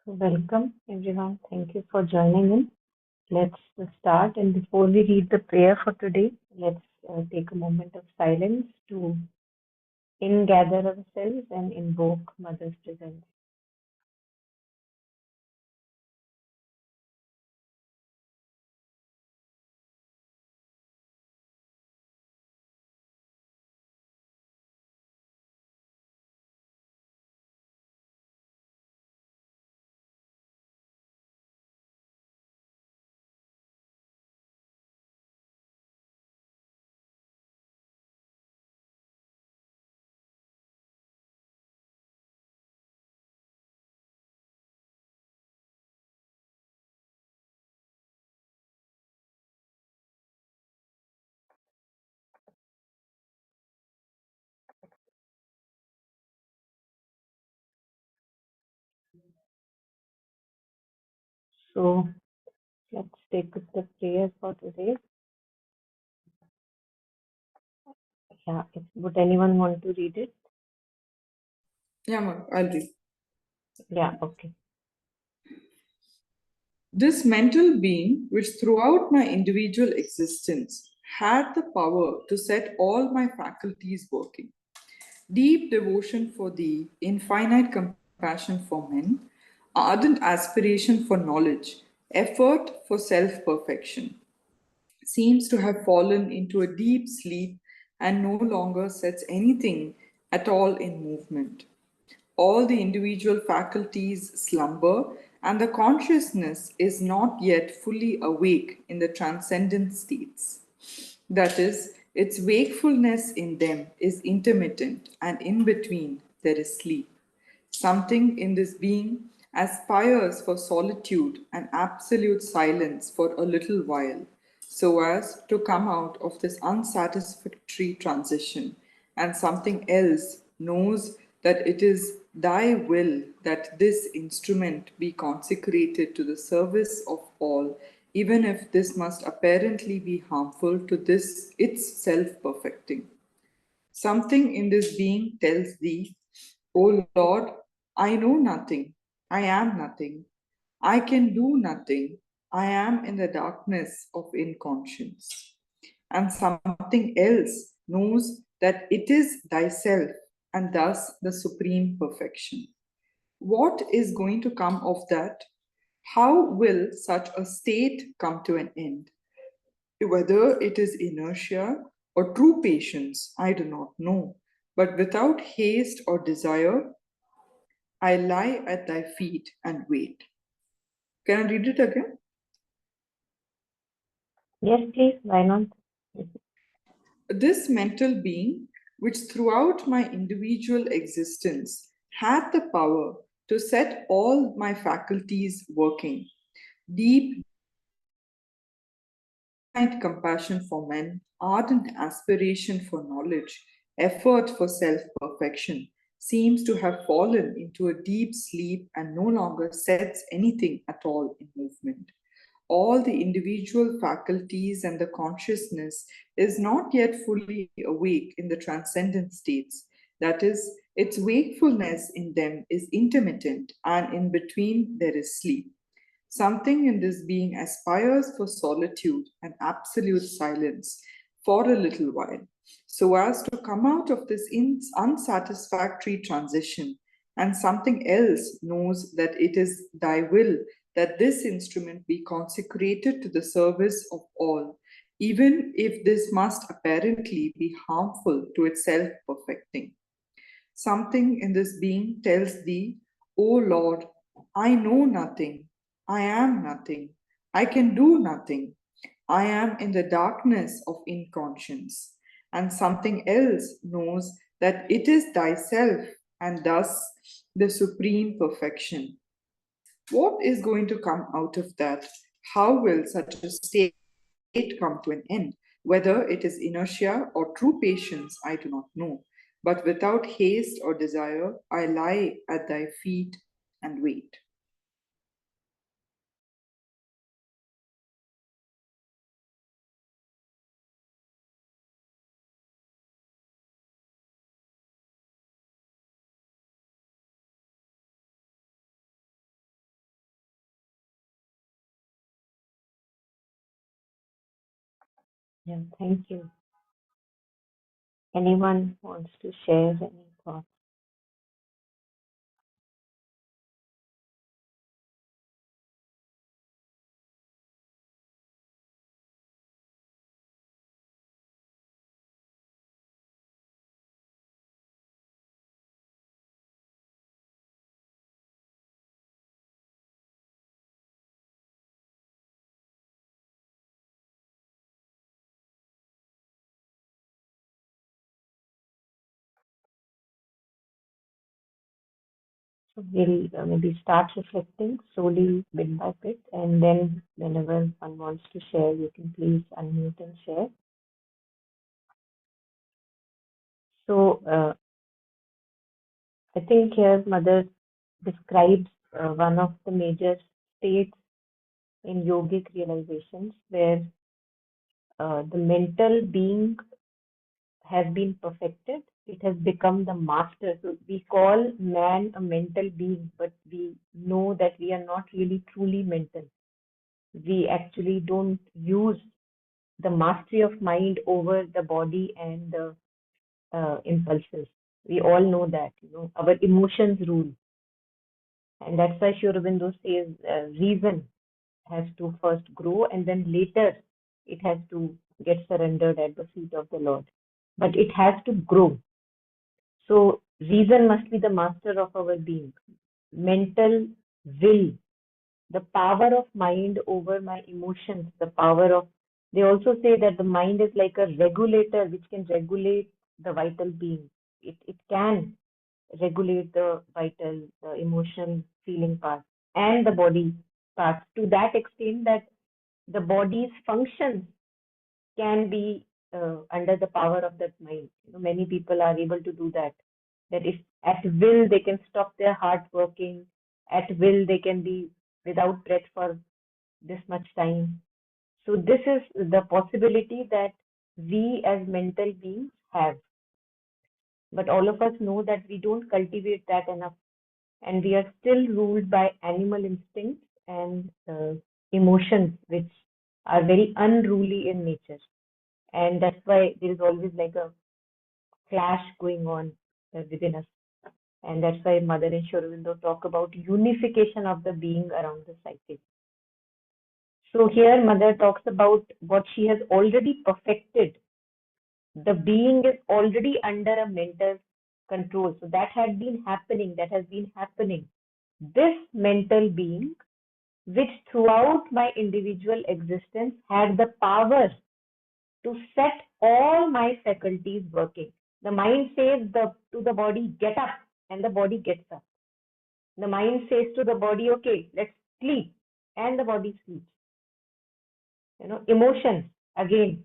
Welcome, everyone. Thank you for joining in. Let's start. And before we read the prayer for today, let's take a moment of silence to gather ourselves and invoke Mother's presence. So let's take up the prayer for today. Yeah, would anyone want to read it? Yeah, I'll read. Yeah, okay. This mental being, which throughout my individual existence had the power to set all my faculties working, deep devotion for thee, infinite compassion for men, ardent aspiration for knowledge, effort for self perfection, seems to have fallen into a deep sleep and no longer sets anything at all in movement. All the individual faculties slumber, and the consciousness is not yet fully awake in the transcendent states. That is, its wakefulness in them is intermittent, and in between there is sleep. Something in this being aspires for solitude and absolute silence for a little while, so as to come out of this unsatisfactory transition, and something else knows that it is thy will that this instrument be consecrated to the service of all, even if this must apparently be harmful to this its self perfecting. Something in this being tells thee, O Lord, I know nothing, I am nothing, I can do nothing, I am in the darkness of inconscience. And something else knows that it is thyself and thus the supreme perfection. What is going to come of that? How will such a state come to an end? Whether it is inertia or true patience, I do not know. But without haste or desire, I lie at thy feet and wait. Can I read it again? Yes, please. Why not? This mental being, which throughout my individual existence had the power to set all my faculties working, deep infinite compassion for men, ardent aspiration for knowledge, effort for self perfection, seems to have fallen into a deep sleep and no longer sets anything at all in movement. All the individual faculties and the consciousness is not yet fully awake in the transcendent states. That is, its wakefulness in them is intermittent, and in between there is sleep. Something in this being aspires for solitude and absolute silence for a little while, so as to come out of this unsatisfactory transition, and something else knows that it is thy will that this instrument be consecrated to the service of all, even if this must apparently be harmful to its self perfecting. Something in this being tells thee, O Lord, I know nothing, I am nothing, I can do nothing, I am in the darkness of inconscience. And something else knows that it is thyself and thus the supreme perfection. What is going to come out of that? How will such a state come to an end? Whether it is inertia or true patience, I do not know. But without haste or desire, I lie at thy feet and wait. Yeah, thank you. Anyone wants to share any thoughts? So we'll maybe start reflecting slowly, bit by bit, and then whenever one wants to share, you can please unmute and share. So I think here Mother describes one of the major states in yogic realizations where the mental being has been perfected. It has become the master. So we call man a mental being, but we know that we are not really truly mental. We actually don't use the mastery of mind over the body and the impulses. We all know that, our emotions rule. And that's why Sri Aurobindo says reason has to first grow and then later it has to get surrendered at the feet of the Lord. But it has to grow. So reason must be the master of our being. Mental will, the power of mind over my emotions, the power of, they also say that the mind is like a regulator which can regulate the vital being. It can regulate the vital, the emotional feeling part and the body parts to that extent that the body's functions can be under the power of that mind. Many people are able to do that. That if at will they can stop their heart working, at will they can be without breath for this much time. So this is the possibility that we as mental beings have. But all of us know that we don't cultivate that enough, and we are still ruled by animal instincts and emotions, which are very unruly in nature. And that's why there is always like a clash going on within us. And that's why Mother and Sri Aurobindo talk about unification of the being around the psyche. So here Mother talks about what she has already perfected. The being is already under a mental control. So that had been happening, that has been happening. This mental being, which throughout my individual existence had the power to set all my faculties working. The mind says to the body, get up, and the body gets up. The mind says to the body, okay, let's sleep, and the body sleeps. Emotions, again,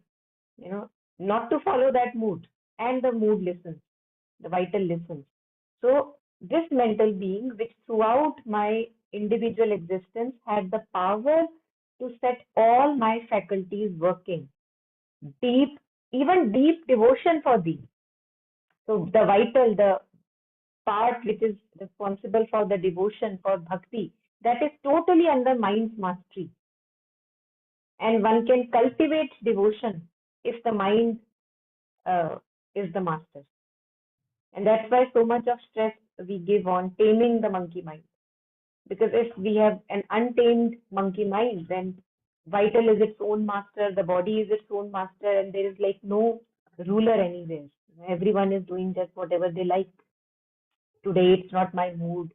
not to follow that mood, and the mood listens, the vital listens. So, this mental being, which throughout my individual existence had the power to set all my faculties working, deep, even deep devotion for thee. So the vital, the part which is responsible for the devotion, for bhakti, that is totally under mind's mastery. And one can cultivate devotion if the mind is the master. And that's why so much of stress we give on taming the monkey mind. Because if we have an untamed monkey mind, then vital is its own master, the body is its own master, and there is like no ruler anywhere. Everyone is doing just whatever they like. Today it's not my mood.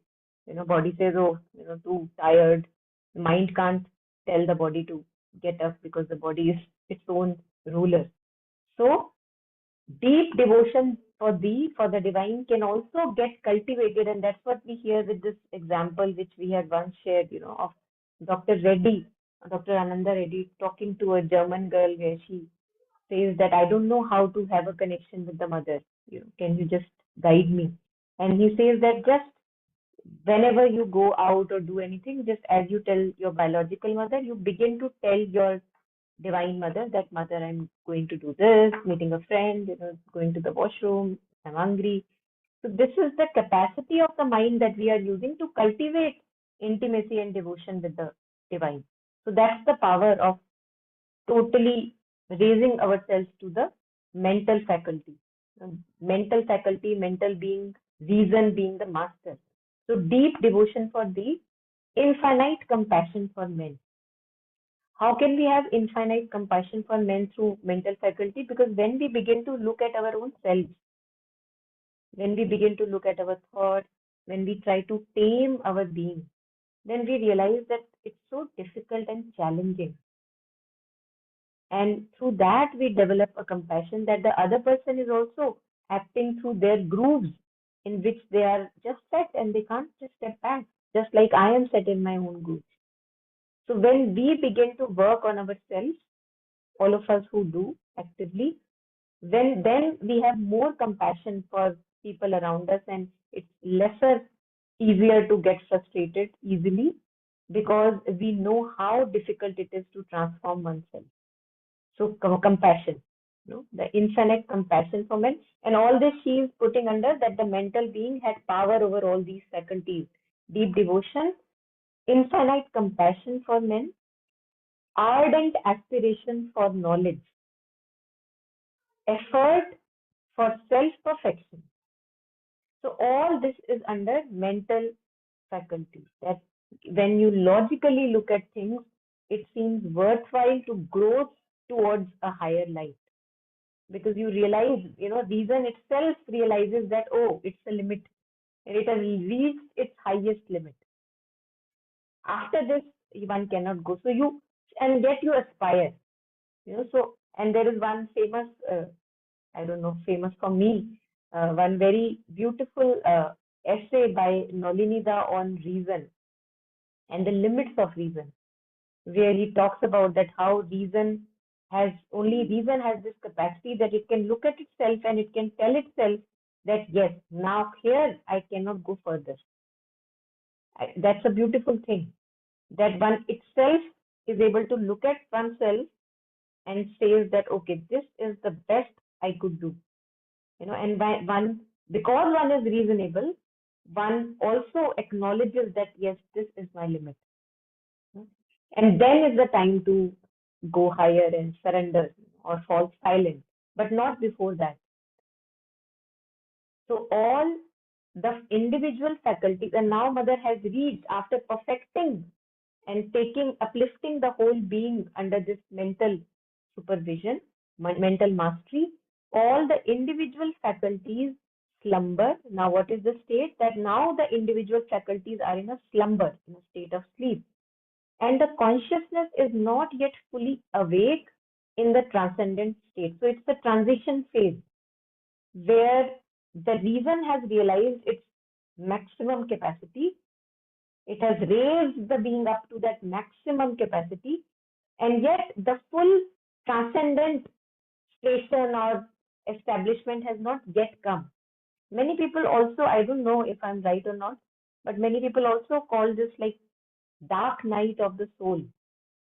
Body says, oh, too tired. The mind can't tell the body to get up because the body is its own ruler. So deep devotion for thee, for the divine, can also get cultivated, and that's what we hear with this example which we had once shared, of Dr. Reddy, Dr. Ananda Reddy, talking to a German girl where she says that I don't know how to have a connection with the mother. Can you just guide me? And he says that just whenever you go out or do anything, just as you tell your biological mother, you begin to tell your divine mother that mother, I'm going to do this, meeting a friend, going to the washroom, I'm hungry. So this is the capacity of the mind that we are using to cultivate intimacy and devotion with the divine. So that's the power of totally raising ourselves to the mental faculty. Mental faculty, mental being, reason being the master. So deep devotion for thee, infinite compassion for men. How can we have infinite compassion for men through mental faculty? Because when we begin to look at our own selves, when we begin to look at our thoughts, when we try to tame our being, then we realize that it's so difficult and challenging. And through that, we develop a compassion that the other person is also acting through their grooves in which they are just set and they can't just step back, just like I am set in my own grooves. So when we begin to work on ourselves, all of us who do actively, then we have more compassion for people around us, and it's lesser easier to get frustrated easily because we know how difficult it is to transform oneself. So compassion, the infinite compassion for men, and all this she is putting under that the mental being had power over all these faculties: deep devotion, infinite compassion for men, ardent aspiration for knowledge, effort for self-perfection. So all this is under mental faculty. That when you logically look at things, it seems worthwhile to grow towards a higher life because you realize, reason itself realizes that, oh, it's a limit and it has reached its highest limit. After this, one cannot go. So and yet you aspire, so, and there is one famous, I don't know, famous for me, one very beautiful essay by Nolinida on reason and the limits of reason, where he talks about that how reason has this capacity that it can look at itself and it can tell itself that yes, now here I cannot go further. That's a beautiful thing that one itself is able to look at oneself and says that okay, this is the best I could do, and one, because one is reasonable, one also acknowledges that yes, this is my limit. And then is the time to go higher and surrender or fall silent, but not before that. So all the individual faculties, and now Mother has reached after perfecting and uplifting the whole being under this mental supervision, mental mastery, all the individual faculties slumber. Now, what is the state? That now the individual faculties are in a slumber, in a state of sleep. And the consciousness is not yet fully awake in the transcendent state. So it's the transition phase where the reason has realized its maximum capacity. It has raised the being up to that maximum capacity, and yet the full transcendent station or establishment has not yet come. Many people also, I don't know if I'm right or not, but many people also call this like dark night of the soul.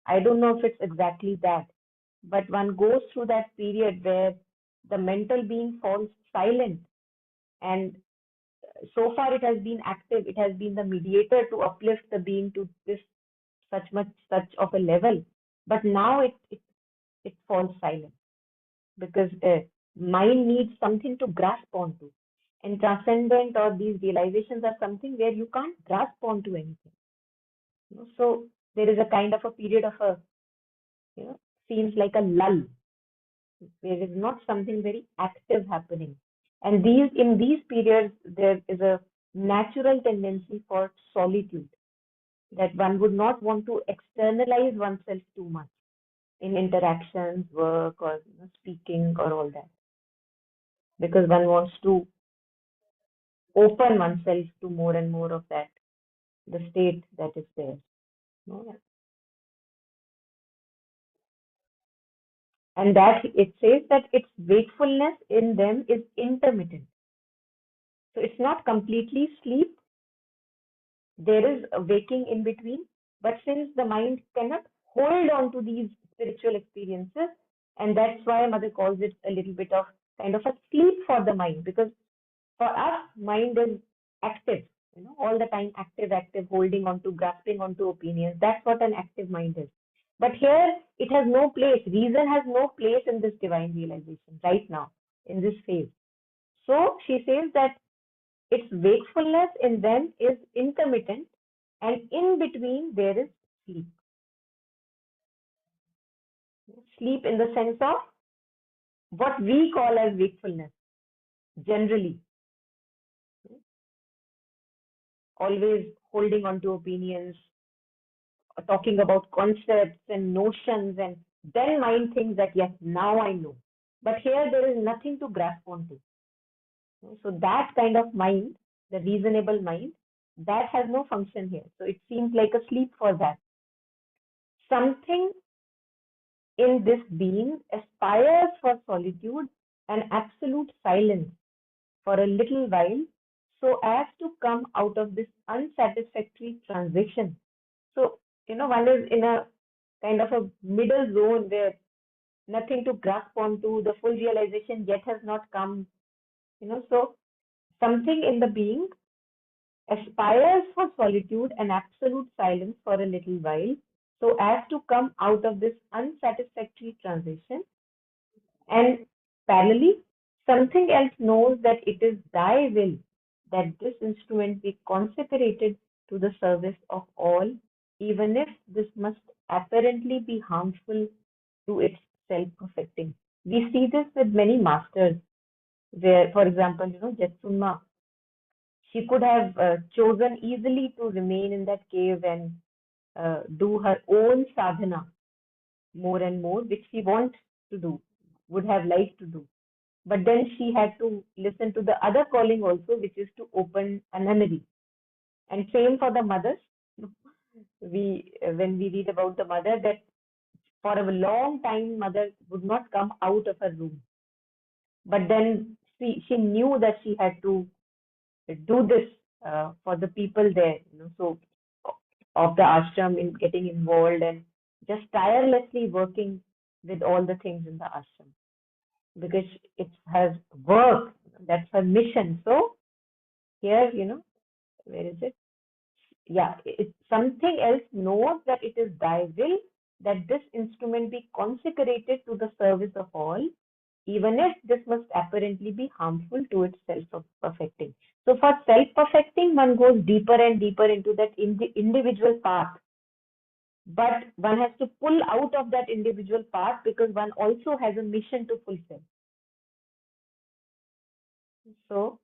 I don't know if it's exactly that, but one goes through that period where the mental being falls silent, and so far it has been active, it has been the mediator to uplift the being to this such of a level, but now it falls silent because mind needs something to grasp onto, and transcendent or these realizations are something where you can't grasp onto anything. So there is a kind of a period of a, seems like a lull. There is not something very active happening. And in these periods, there is a natural tendency for solitude, that one would not want to externalize oneself too much in interactions, work, or speaking, or all that, because one wants to open oneself to more and more of that, the state that is there. And that it says that its wakefulness in them is intermittent. So it's not completely sleep, there is a waking in between, but since the mind cannot hold on to these spiritual experiences, and that's why Mother calls it a little bit of kind of a sleep for the mind, because for us, mind is active, all the time active, holding on to, grasping onto opinions. That's what an active mind is. But here it has no place. Reason has no place in this divine realization right now, in this phase. So she says that its wakefulness in them is intermittent, and in between there is sleep. Sleep in the sense of what we call as wakefulness, generally, always holding on to opinions, talking about concepts and notions, and then mind thinks that, yes, now I know. But here there is nothing to grasp onto. So that kind of mind, the reasonable mind, that has no function here. So it seems like a sleep for that. Something in this being aspires for solitude and absolute silence for a little while so as to come out of this unsatisfactory transition. So, one is in a kind of a middle zone where nothing to grasp onto, the full realization yet has not come, so something in the being aspires for solitude and absolute silence for a little while so as to come out of this unsatisfactory transition. And parallelly, something else knows that it is thy will that this instrument be consecrated to the service of all, even if this must apparently be harmful to its self perfecting. We see this with many masters, where, for example, Jetsunma, she could have chosen easily to remain in that cave and do her own sadhana more and more, which she wants to do, would have liked to do. But then she had to listen to the other calling also, which is to open a nunnery. And same for the mothers. When we read about the mother, that for a long time, mother would not come out of her room. But then she knew that she had to do this for the people there, so of the ashram in getting involved and just tirelessly working with all the things in the ashram because it has work. That's her mission. So here, where is it? Yeah, it's something else knows that it is thy will that this instrument be consecrated to the service of all, even if this must apparently be harmful to its self-perfecting. So for self-perfecting, one goes deeper and deeper into that individual path. But one has to pull out of that individual path because one also has a mission to fulfill. So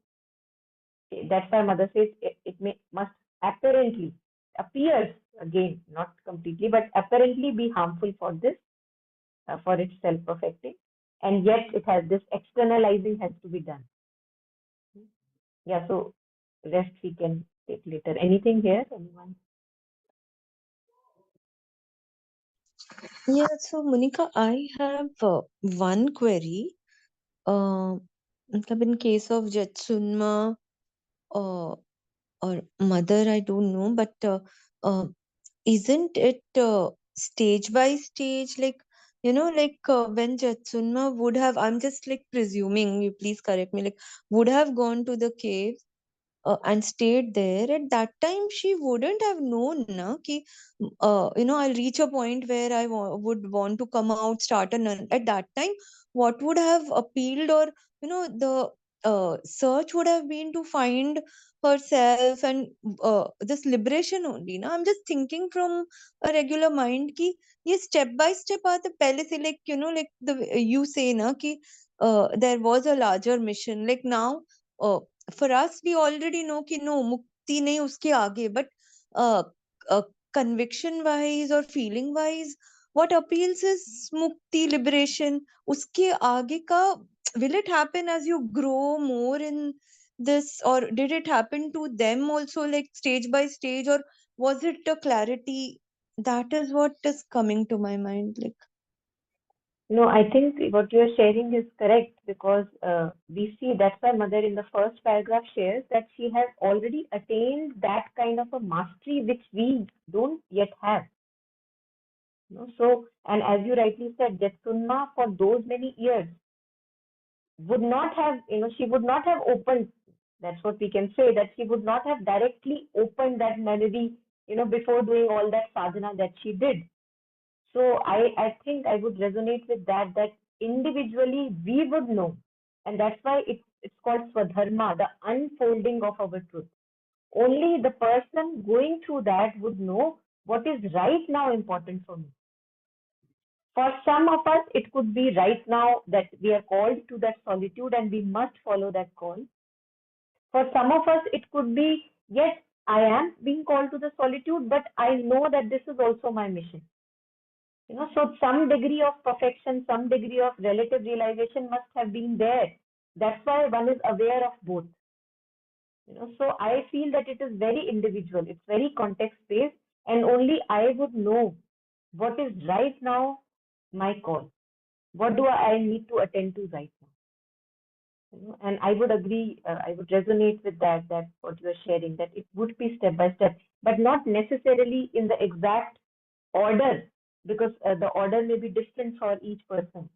that's why mother says it must apparently appears again, not completely, but apparently be harmful for this, for its self-perfecting, and yet it has this externalizing has to be done. Yeah, so rest we can take later. Anything here, anyone? Yeah, so Monica, I have one query. Uh, in case of Jetsunma uh, or mother, I don't know, but uh, isn't it stage by stage? Like, when Jetsunma would have, I'm just like presuming, you please correct me, like, would have gone to the cave and stayed there. At that time she wouldn't have known na, ki, I'll reach a point where would want to come out, start a at that time what would have appealed, or the search would have been to find herself and this liberation only na. I'm just thinking from a regular mind ki ye step by step aate pehle se, like like the you say na ki there was a larger mission, like now uh, for us we already know कि no mukti नहीं उसके आगे, but uh, uh, conviction wise or feeling wise what appeals is mukti, liberation. उसके आगे का will it happen as you grow more in this, or did it happen to them also, like stage by stage, or was it a clarity? That is what is coming to my mind, like. No, I think what you're sharing is correct because we see that's why mother in the first paragraph shares that she has already attained that kind of a mastery which we don't yet have. So, and as you rightly said, Jetsunma for those many years would not have, she would not have opened. That's what we can say, that she would not have directly opened that melody, before doing all that sadhana that she did. So I think I would resonate with that, that individually we would know. And that's why it's called Swadharma, the unfolding of our truth. Only the person going through that would know what is right now important for me. For some of us, it could be right now that we are called to that solitude and we must follow that call. For some of us, it could be, yes, I am being called to the solitude, but I know that this is also my mission. So some degree of perfection, some degree of relative realization must have been there. That's why one is aware of both. So I feel that it is very individual, it's very context based, and only I would know what is right now my call. What do I need to attend to right now? And I would agree, I would resonate with that what you are sharing, that it would be step by step, but not necessarily in the exact order, because the order may be different for each person.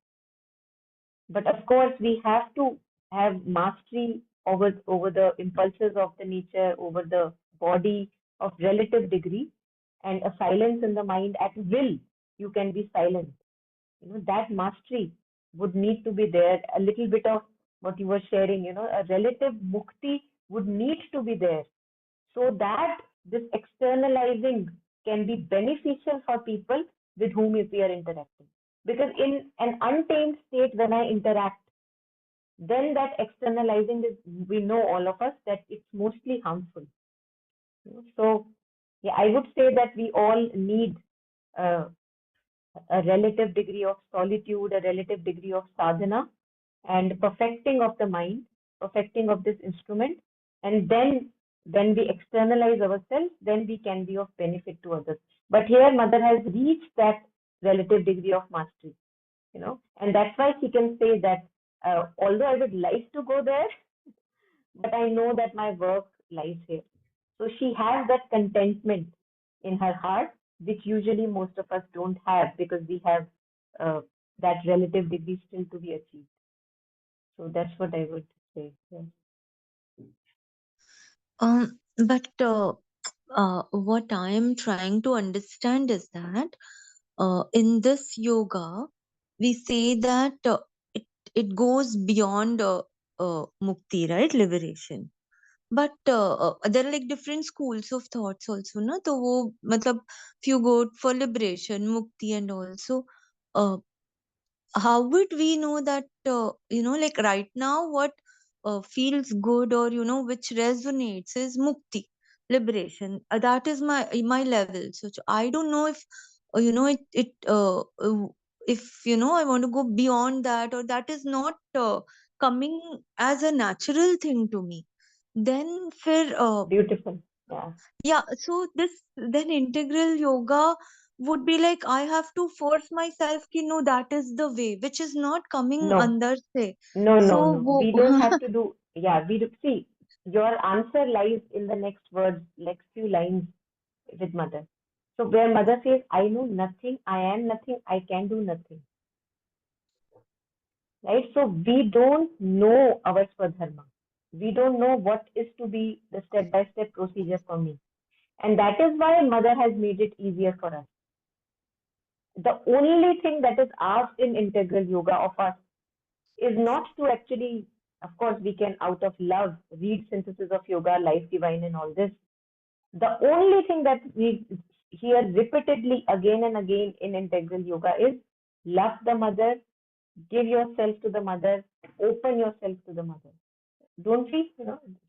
But of course, we have to have mastery over the impulses of the nature, over the body of relative degree, and a silence in the mind at will. You can be silent. That mastery would need to be there. A little bit of what you were sharing, a relative mukti would need to be there, so that this externalizing can be beneficial for people with whom we are interacting. Because in an untamed state, when I interact, then that externalizing is, we know all of us that it's mostly harmful. So, yeah, I would say that we all need uh, a relative degree of solitude, a relative degree of sadhana, and perfecting of the mind, perfecting of this instrument. And then when we externalize ourselves, then we can be of benefit to others. But here, Mother has reached that relative degree of mastery, and that's why she can say that although I would like to go there, but I know that my work lies here. So she has that contentment in her heart, which usually most of us don't have, because we have uh, that relative degree still to be achieved. So that's what I would say. Yeah. But what I am trying to understand is that in this yoga, we say that it it goes beyond mukti, right? Liberation. But there are like different schools of thoughts also, na? तो वो मतलब if you go for liberation, mukti, and also uh, how would we know that like right now what feels good, or which resonates is mukti, liberation. That is my level. So I don't know if if I want to go beyond that, or that is not coming as a natural thing to me, then for Beautiful. Yeah. yeah, so this then integral yoga would be like I have to force myself ki no, that is the way, which is not coming No, under se. no, no, So no. We don't have to do, yeah, see, your answer lies in the next words, next few lines with Mother. So where Mother says, I know nothing, I am nothing, I can do nothing. Right? So we don't know our Swadharma. We don't know what is to be the step-by-step procedure for me. And that is why Mother has made it easier for us. The only thing that is asked in integral yoga of us is not to actually, of course, we can out of love read synthesis of yoga, life divine, and all this. The only thing that we hear repeatedly again and again in integral yoga is love the mother, give yourself to the mother, open yourself to the mother. Don't we,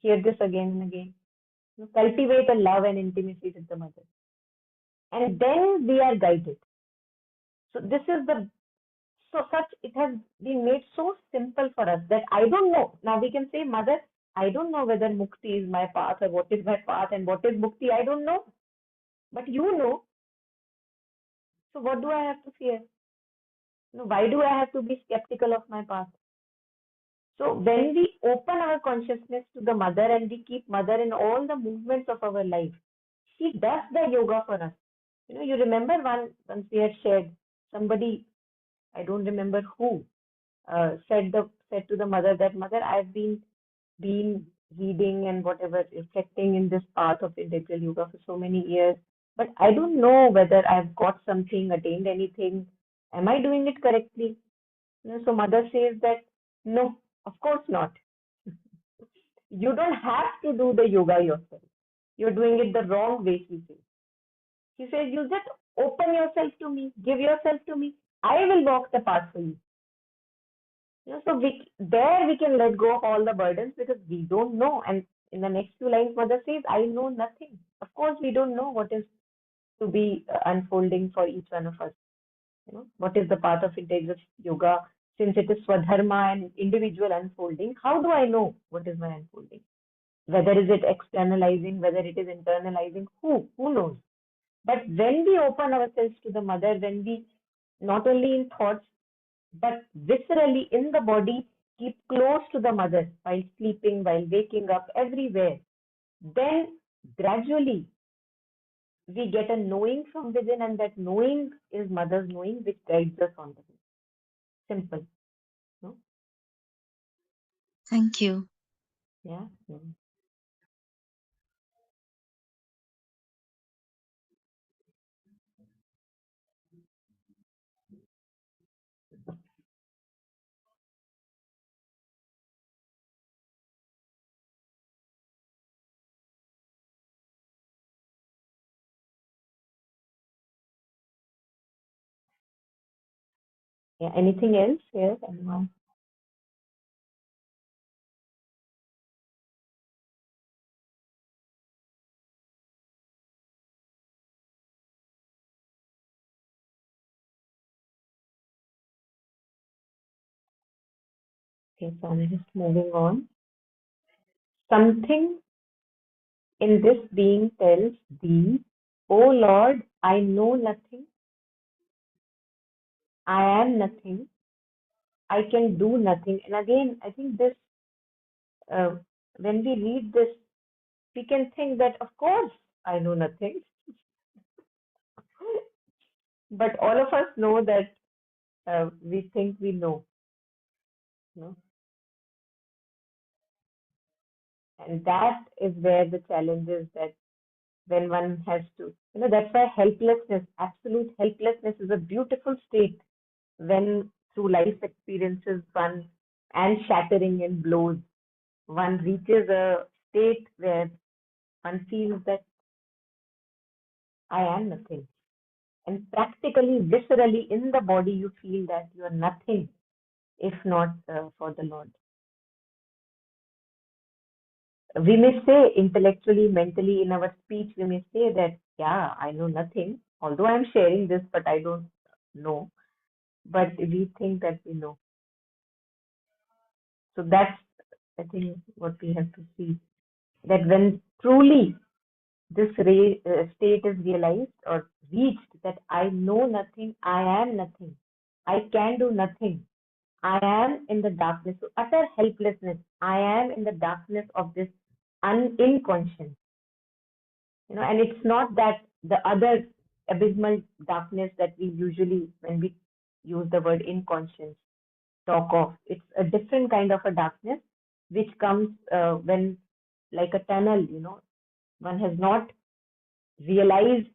hear this again and again? Cultivate a love and intimacy with the mother. And then we are guided. So this is the so such it has been made so simple for us that I don't know. Now we can say, Mother, I don't know whether mukti is my path or what is my path and what is mukti. I don't know. But you know. So what do I have to fear? Why do I have to be skeptical of my path? So when we open our consciousness to the mother and we keep mother in all the movements of our life, she does the yoga for us. You remember once we had shared, somebody, I don't remember who, said to the mother that, Mother, I've been reading and whatever, reflecting in this path of integral yoga for so many years. but I don't know whether I've got something, attained anything. Am I doing it correctly? So mother says that no, of course not. You don't have to do the yoga yourself. You're doing it the wrong way, she says. She says, you just open yourself to me, give yourself to me. I will walk the path for you. So we can let go of all the burdens because we don't know. And in the next few lines, mother says, I know nothing. Of course, we don't know what is to be unfolding for each one of us. What is the path of integrative yoga? Since it is swadharma and individual unfolding, how do I know what is my unfolding? Whether is it externalizing, whether it is internalizing, who knows? But when we open ourselves to the mother, when we not only in thoughts but viscerally in the body keep close to the mother while sleeping, while waking up, everywhere, then gradually we get a knowing from within, and that knowing is mother's knowing, which guides us on the way. Simple. No? Thank you. Yeah. Mm. Yeah. Anything else here? Anyone? Okay, so I'm just moving on. Something in this being tells thee, O Lord, I know nothing, I am nothing, I can do nothing. And again, I think this, uh, when we read this, we can think that, of course, I know nothing. But all of us know that we think we know, you know, and that is where the challenge is, that when one has to, that's why helplessness, absolute helplessness is a beautiful state when through life experiences one and shattering and blows, one reaches a state where one feels that I am nothing. And practically, viscerally in the body, you feel that you are nothing if not for the Lord. We may say intellectually, mentally, in our speech, we may say that, yeah, I know nothing, although I'm sharing this, but I don't know. But we think that we know. So that's, I think, what we have to see. That when truly this state is realized or reached, that I know nothing, I am nothing, I can do nothing, I am in the darkness, so utter helplessness, I am in the darkness of this inconscience. And it's not that the other abysmal darkness that we usually, when we use the word inconscience, talk of. It's a different kind of a darkness which comes when, like a tunnel, one has not realized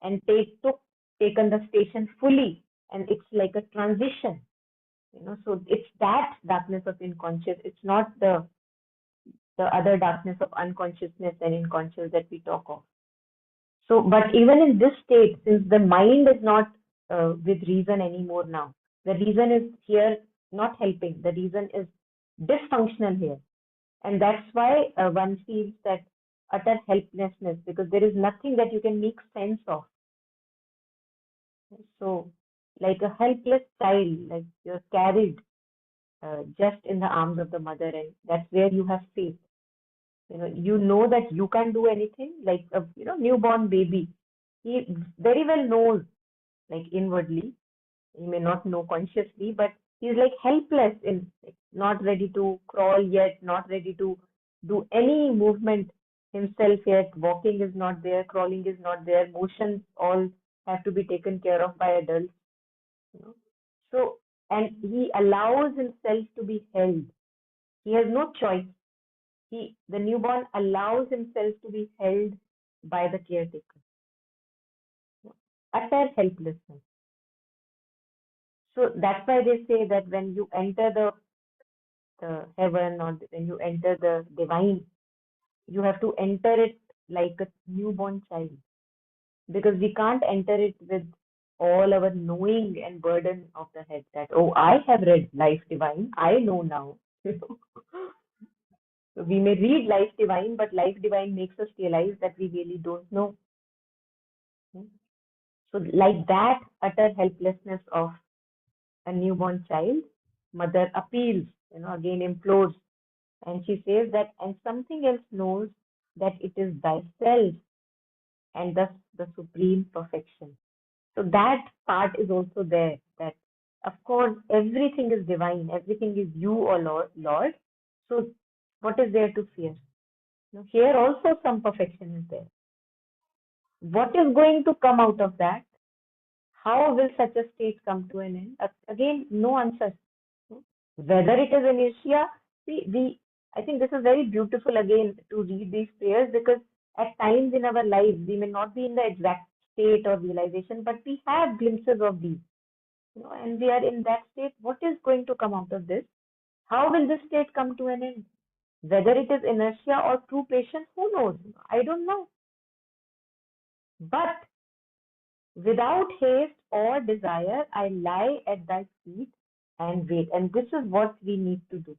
and taken the station fully, and it's like a transition. So it's that darkness of unconscious. It's not the other darkness of unconsciousness and unconscious that we talk of. So, but even in this state, since the mind is not with reason anymore now, the reason is here not helping. The reason is dysfunctional here. And that's why one feels that utter helplessness, because there is nothing that you can make sense of. So, like a helpless child, like you're carried just in the arms of the mother, and that's where you have faith. You know that you can't do anything, like a newborn baby. He very well knows, like inwardly, he may not know consciously, but he's like helpless, in like, not ready to crawl yet, not ready to do any movement himself yet. Walking is not there, crawling is not there, motions all have to be taken care of by adults. you know so, and he allows himself to be held. He has no choice. The newborn allows himself to be held by the caretaker. utter helplessness. So that's why they say that when you enter the heaven, or when you enter the divine, you have to enter it like a newborn child, because we can't enter it with all our knowing and burden of the head that, oh, I have read Life Divine, I know now. So we may read Life Divine, but Life Divine makes us realize that we really don't know. So, like that utter helplessness of a newborn child, mother appeals, again implores, and she says that, and something else knows that it is thyself, and thus the supreme perfection. So that part is also there, that of course everything is divine, everything is you, O Lord. So what is there to fear? Here also some perfection is there. What is going to come out of that? How will such a state come to an end? Again, no answer. Whether it is inertia, see, I think this is very beautiful again to read these prayers, because at times in our lives we may not be in the exact state or realization, but we have glimpses of these, and we are in that state. What is going to come out of this? How will this state come to an end? Whether it is inertia or true patience, who knows? I don't know. But without haste or desire, I lie at thy feet and wait. And this is what we need to do.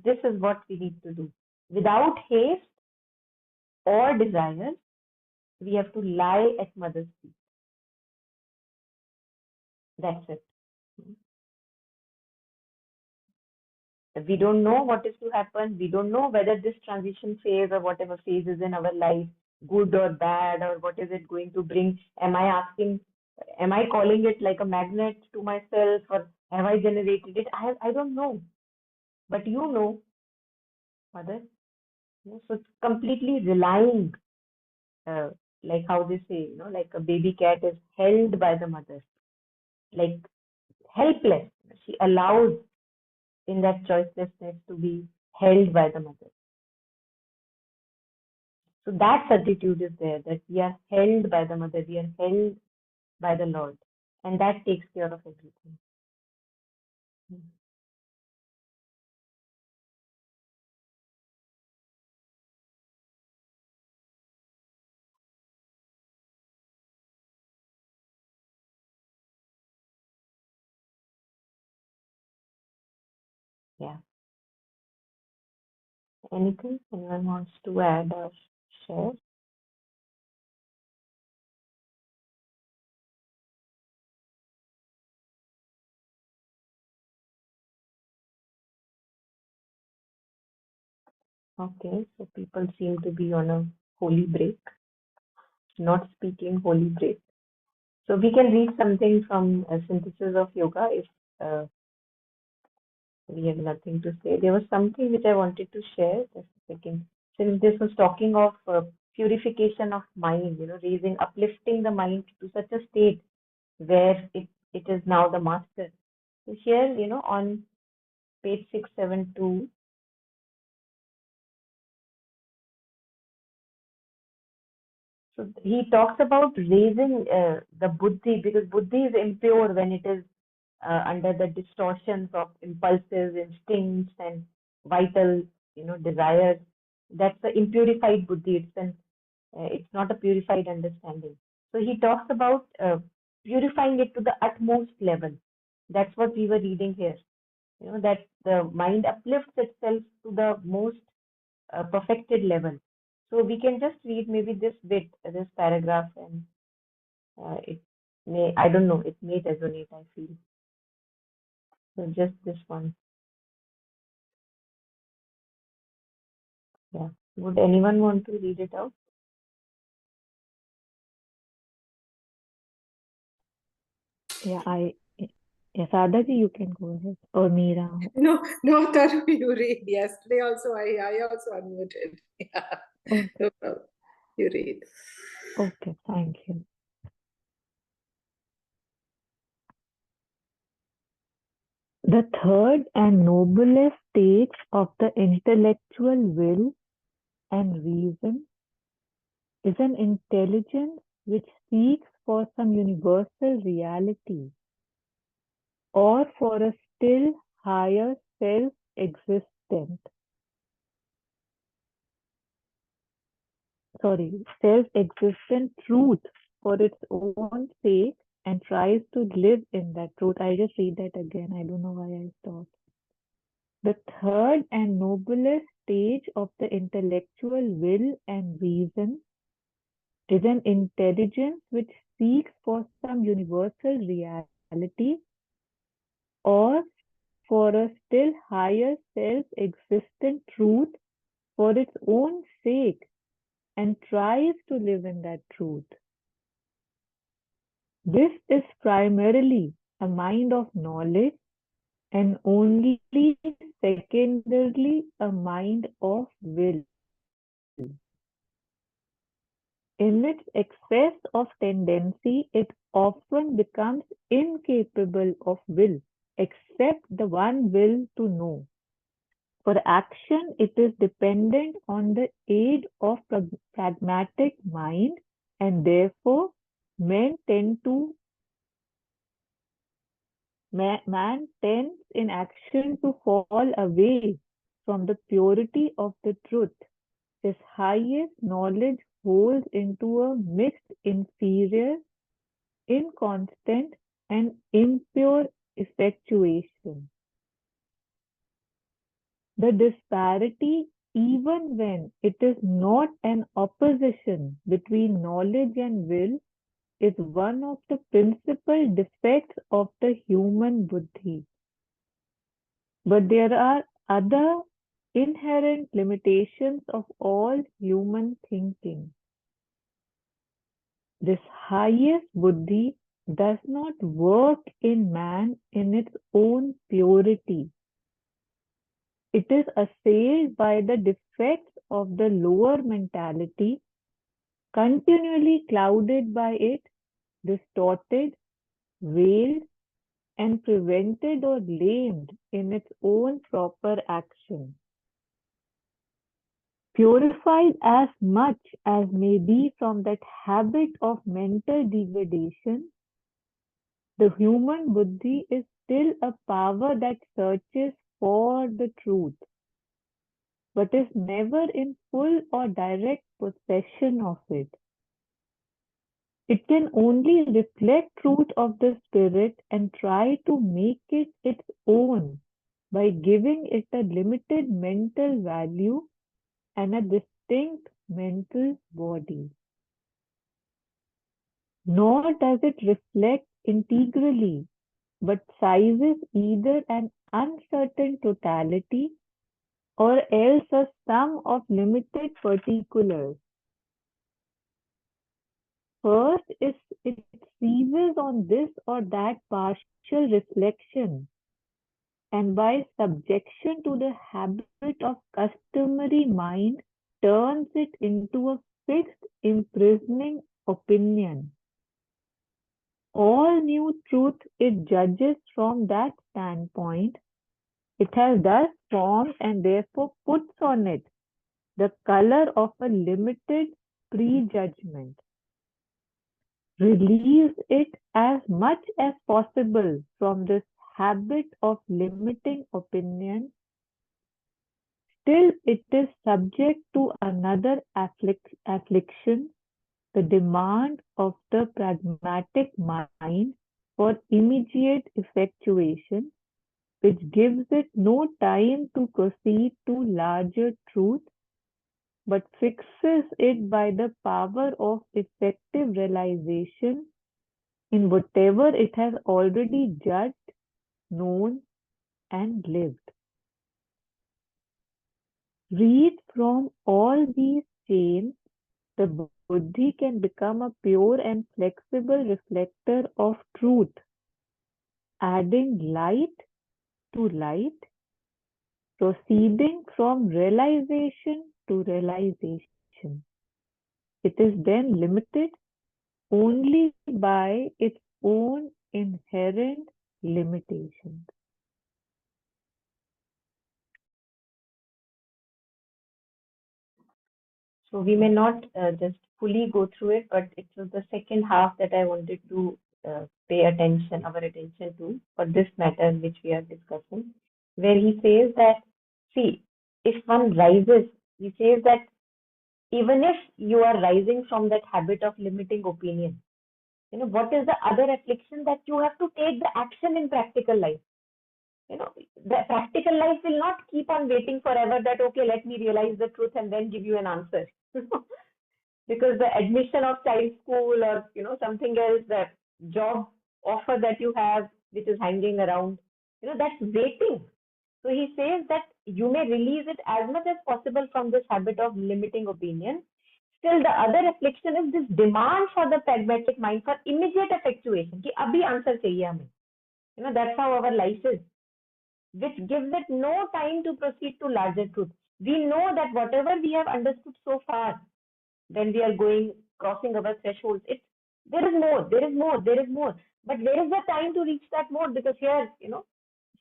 This is what we need to do. Without haste or desire, we have to lie at mother's feet. That's it. We don't know what is to happen. We don't know whether this transition phase or whatever phase is in our life, good or bad, or what is it going to bring. Am I calling it like a magnet to myself, or have I generated it? I don't know. But mother. So it's completely relying, uh, like how they say, like a baby cat is held by the mother, like helpless. She allows in that choicelessness to be held by the mother. So that certitude is there, that we are held by the mother, we are held by the Lord, and that takes care of everything. Yeah. Anything anyone wants to add or share? Okay, so people seem to be on a holy break, not speaking holy break. So we can read something from a synthesis of yoga if uh, we have nothing to say. There was something which I wanted to share. Just a second. Since this was talking of purification of mind, raising, uplifting the mind to such a state where it is now the master. So here, on page 672, so he talks about raising the buddhi, because buddhi is impure when it is under the distortions of impulses, instincts, and vital, desires. That's the impurified buddhi. It's not a purified understanding. So he talks about purifying it to the utmost level. That's what we were reading here. That the mind uplifts itself to the most perfected level. So we can just read maybe this bit, this paragraph, and it may, I don't know, it may resonate, I feel. So just this one. Yeah. Would anyone want to read it out? Yeah, Sadaji, you can go ahead. Or Meera. No, Taru, you read. Yesterday also, I also unmuted. Yeah, Okay. no problem. You read. Okay, thank you. The third and noblest stage of the intellectual will and reason is an intelligence which seeks for some universal reality or for a still higher self-existent, self-existent truth for its own sake and tries to live in that truth. I just read that again. I don't know why I stopped. The third and noblest stage of the intellectual will and reason is an intelligence which seeks for some universal reality or for a still higher self-existent truth for its own sake and tries to live in that truth. This is primarily a mind of knowledge and only secondarily a mind of will. In its excess of tendency, it often becomes incapable of will, except the one will to know. For action, it is dependent on the aid of pragmatic mind, and therefore man tends in action to fall away from the purity of the truth. His highest knowledge holds into a mixed, inferior, inconstant, and impure effectuation. The disparity, even when it is not an opposition between knowledge and will, is one of the principal defects of the human buddhi. But there are other inherent limitations of all human thinking. This highest buddhi does not work in man in its own purity. It is assailed by the defects of the lower mentality, continually clouded by it, distorted, veiled, and prevented or lamed in its own proper action. Purified as much as may be from that habit of mental degradation, the human buddhi is still a power that searches for the truth, but is never in full or direct possession of it. It can only reflect truth of the spirit and try to make it its own by giving it a limited mental value and a distinct mental body. Nor does it reflect integrally, but sizes either an uncertain totality or else a sum of limited particulars. First, it seizes on this or that partial reflection, and by subjection to the habit of customary mind, turns it into a fixed, imprisoning opinion. All new truth it judges from that standpoint. It has thus formed and therefore puts on it the color of a limited prejudgment. Relieves it as much as possible from this habit of limiting opinion. Still, it is subject to another affliction, the demand of the pragmatic mind for immediate effectuation, which gives it no time to proceed to larger truth, but fixes it by the power of effective realization in whatever it has already judged, known, and lived. Freed from all these chains, the buddhi can become a pure and flexible reflector of truth, adding light to light, proceeding from realization to realization. It is then limited only by its own inherent limitations. So we may not just fully go through it, but it was the second half that I wanted to pay our attention to for this matter which we are discussing, where he says that, see, if one rises, he says that even if you are rising from that habit of limiting opinion, what is the other affliction? That you have to take the action in practical life. The practical life will not keep on waiting forever that, okay, let me realize the truth and then give you an answer. Because the admission of child school or, something else, the job offer that you have, which is hanging around, that's waiting. So he says that you may release it as much as possible from this habit of limiting opinion. Still, the other affliction is this demand for the pragmatic mind for immediate effectuation. Ki abhi answer chahiye hame. That's how our life is, which gives it no time to proceed to larger truth. We know that whatever we have understood so far, when we are crossing our thresholds, there is more, there is more, there is more. But where is the time to reach that more? Because here,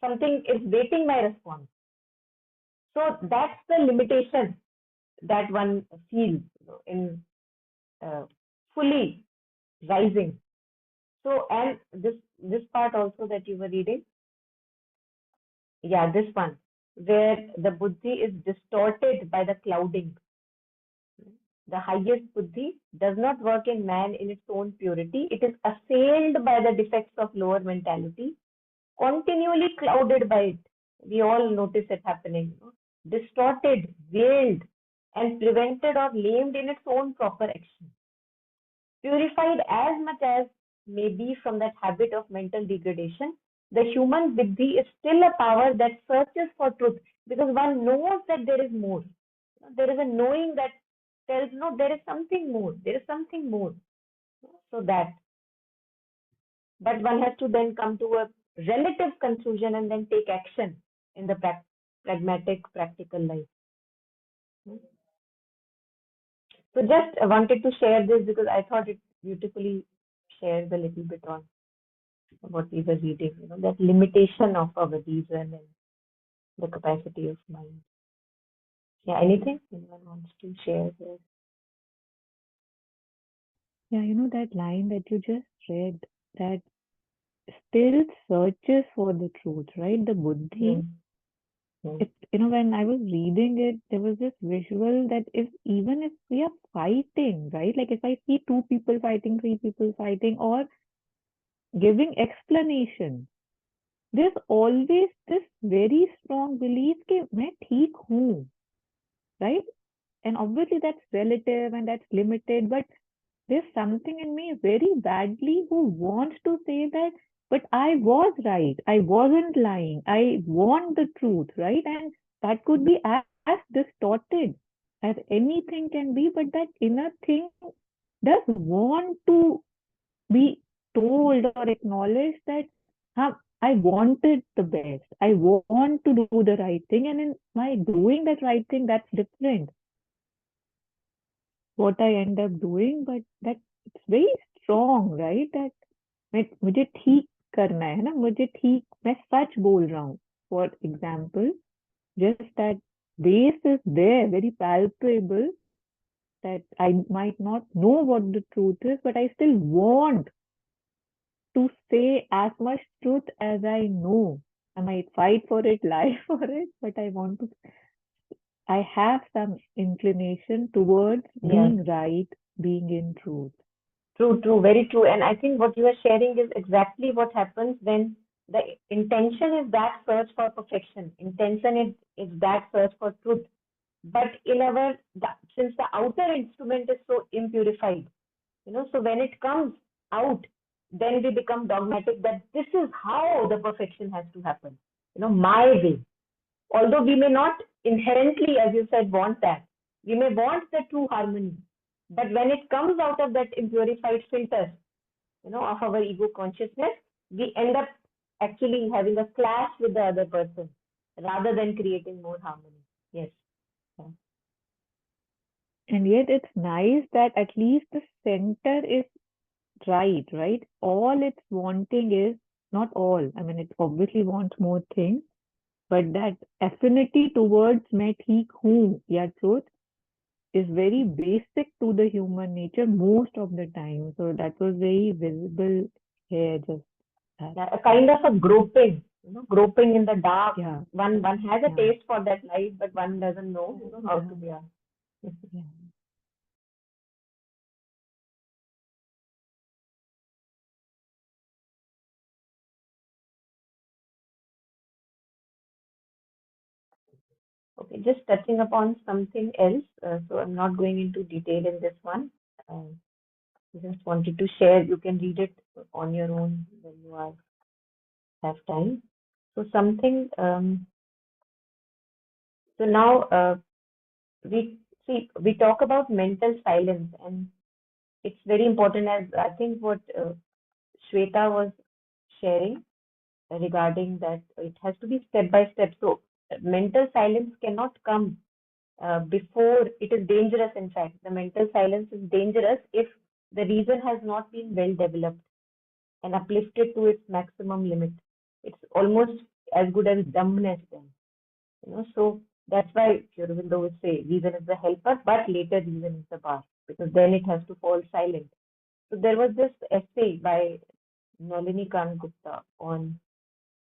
something is waiting my response. So that's the limitation that one feels in fully rising. So, and this part also that you were reading, yeah, this one, where the buddhi is distorted by the clouding. The highest buddhi does not work in man in its own purity. It is assailed by the defects of lower mentality, continually clouded by it. We all notice it happening. Distorted, veiled, and prevented or lamed in its own proper action. Purified as much as may be from that habit of mental degradation, the human buddhi is still a power that searches for truth, because one knows that there is more. There is a knowing that tells, no, there is something more, there is something more. So that, but one has to then come to a relative conclusion and then take action in the pragmatic, practical life. So just wanted to share this because I thought it beautifully shares a little bit on what we were reading, that limitation of our reason and the capacity of mind. Yeah, anything anyone wants to share there? Yeah, that line that you just read, that still searches for the truth, right? The buddhi. It, when I was reading it, there was this visual that even if we are fighting, right? Like if I see two people fighting, three people fighting, or giving explanation, there's always this very strong belief that मैं ठीक हूँ, right? And obviously that's relative and that's limited, but there's something in me very badly who wants to say that, but I was right. I wasn't lying. I want the truth, right? And that could be as distorted as anything can be, but that inner thing does want to be told or acknowledged that I wanted the best. I want to do the right thing. And in my doing that right thing, that's different. What I end up doing, but that it's very strong, right? That मुझे ठीक करना है ना, मुझे ठीक, मैं सच बोल रहा हूँ. For example, just that base is there, very palpable, that I might not know what the truth is, but I still want to say as much truth as I know. I might fight for it, lie for it, but I have some inclination towards being right, being in truth. True, very true. And I think what you are sharing is exactly what happens when the intention is that search for perfection. Intention is that search for truth. But since the outer instrument is so impurified, so when it comes out, then we become dogmatic that this is how the perfection has to happen, my way. Although we may not inherently, as you said, want that. We may want the true harmony. But when it comes out of that impurified filter, of our ego consciousness, we end up actually having a clash with the other person rather than creating more harmony. Yes. And yet it's nice that at least the center is right? All it's wanting is, not all, I mean, it obviously wants more things, but that affinity towards मैं ठीक हूँ या truth, is very basic to the human nature most of the time. So that was very visible here, just that. Yeah, a kind of a groping, groping in the dark. Yeah, One has a yeah, taste for that light, but one doesn't know, how to be. yeah. Okay, just touching upon something else. So I'm not going into detail in this one. I just wanted to share. You can read it on your own when you have time. So something. So now we talk about mental silence, and it's very important, as I think what Shweta was sharing regarding that it has to be step by step. So mental silence cannot come before it is dangerous. In fact, the mental silence is dangerous if the reason has not been well developed and uplifted to its maximum limit. It's almost as good as dumbness then. So that's why Sri Aurobindo would say reason is the helper, but later reason is the bar, because then it has to fall silent. So there was this essay by Nalini Khan Gupta on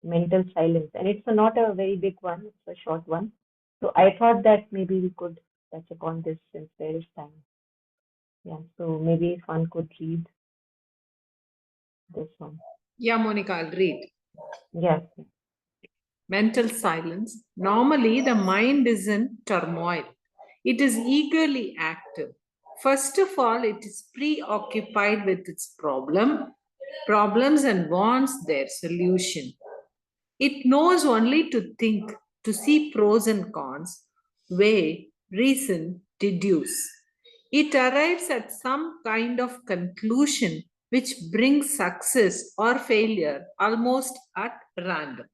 mental silence, and it's not a very big one, it's a short one. So I thought that maybe we could touch upon this since there is time. Yeah, so maybe if one could read this one. Yeah, Monica, I'll read. Yes. Mental silence. Normally, the mind is in turmoil. It is eagerly active. First of all, it is preoccupied with its problems and wants their solution. It knows only to think, to see pros and cons, weigh, reason, deduce. It arrives at some kind of conclusion which brings success or failure almost at random.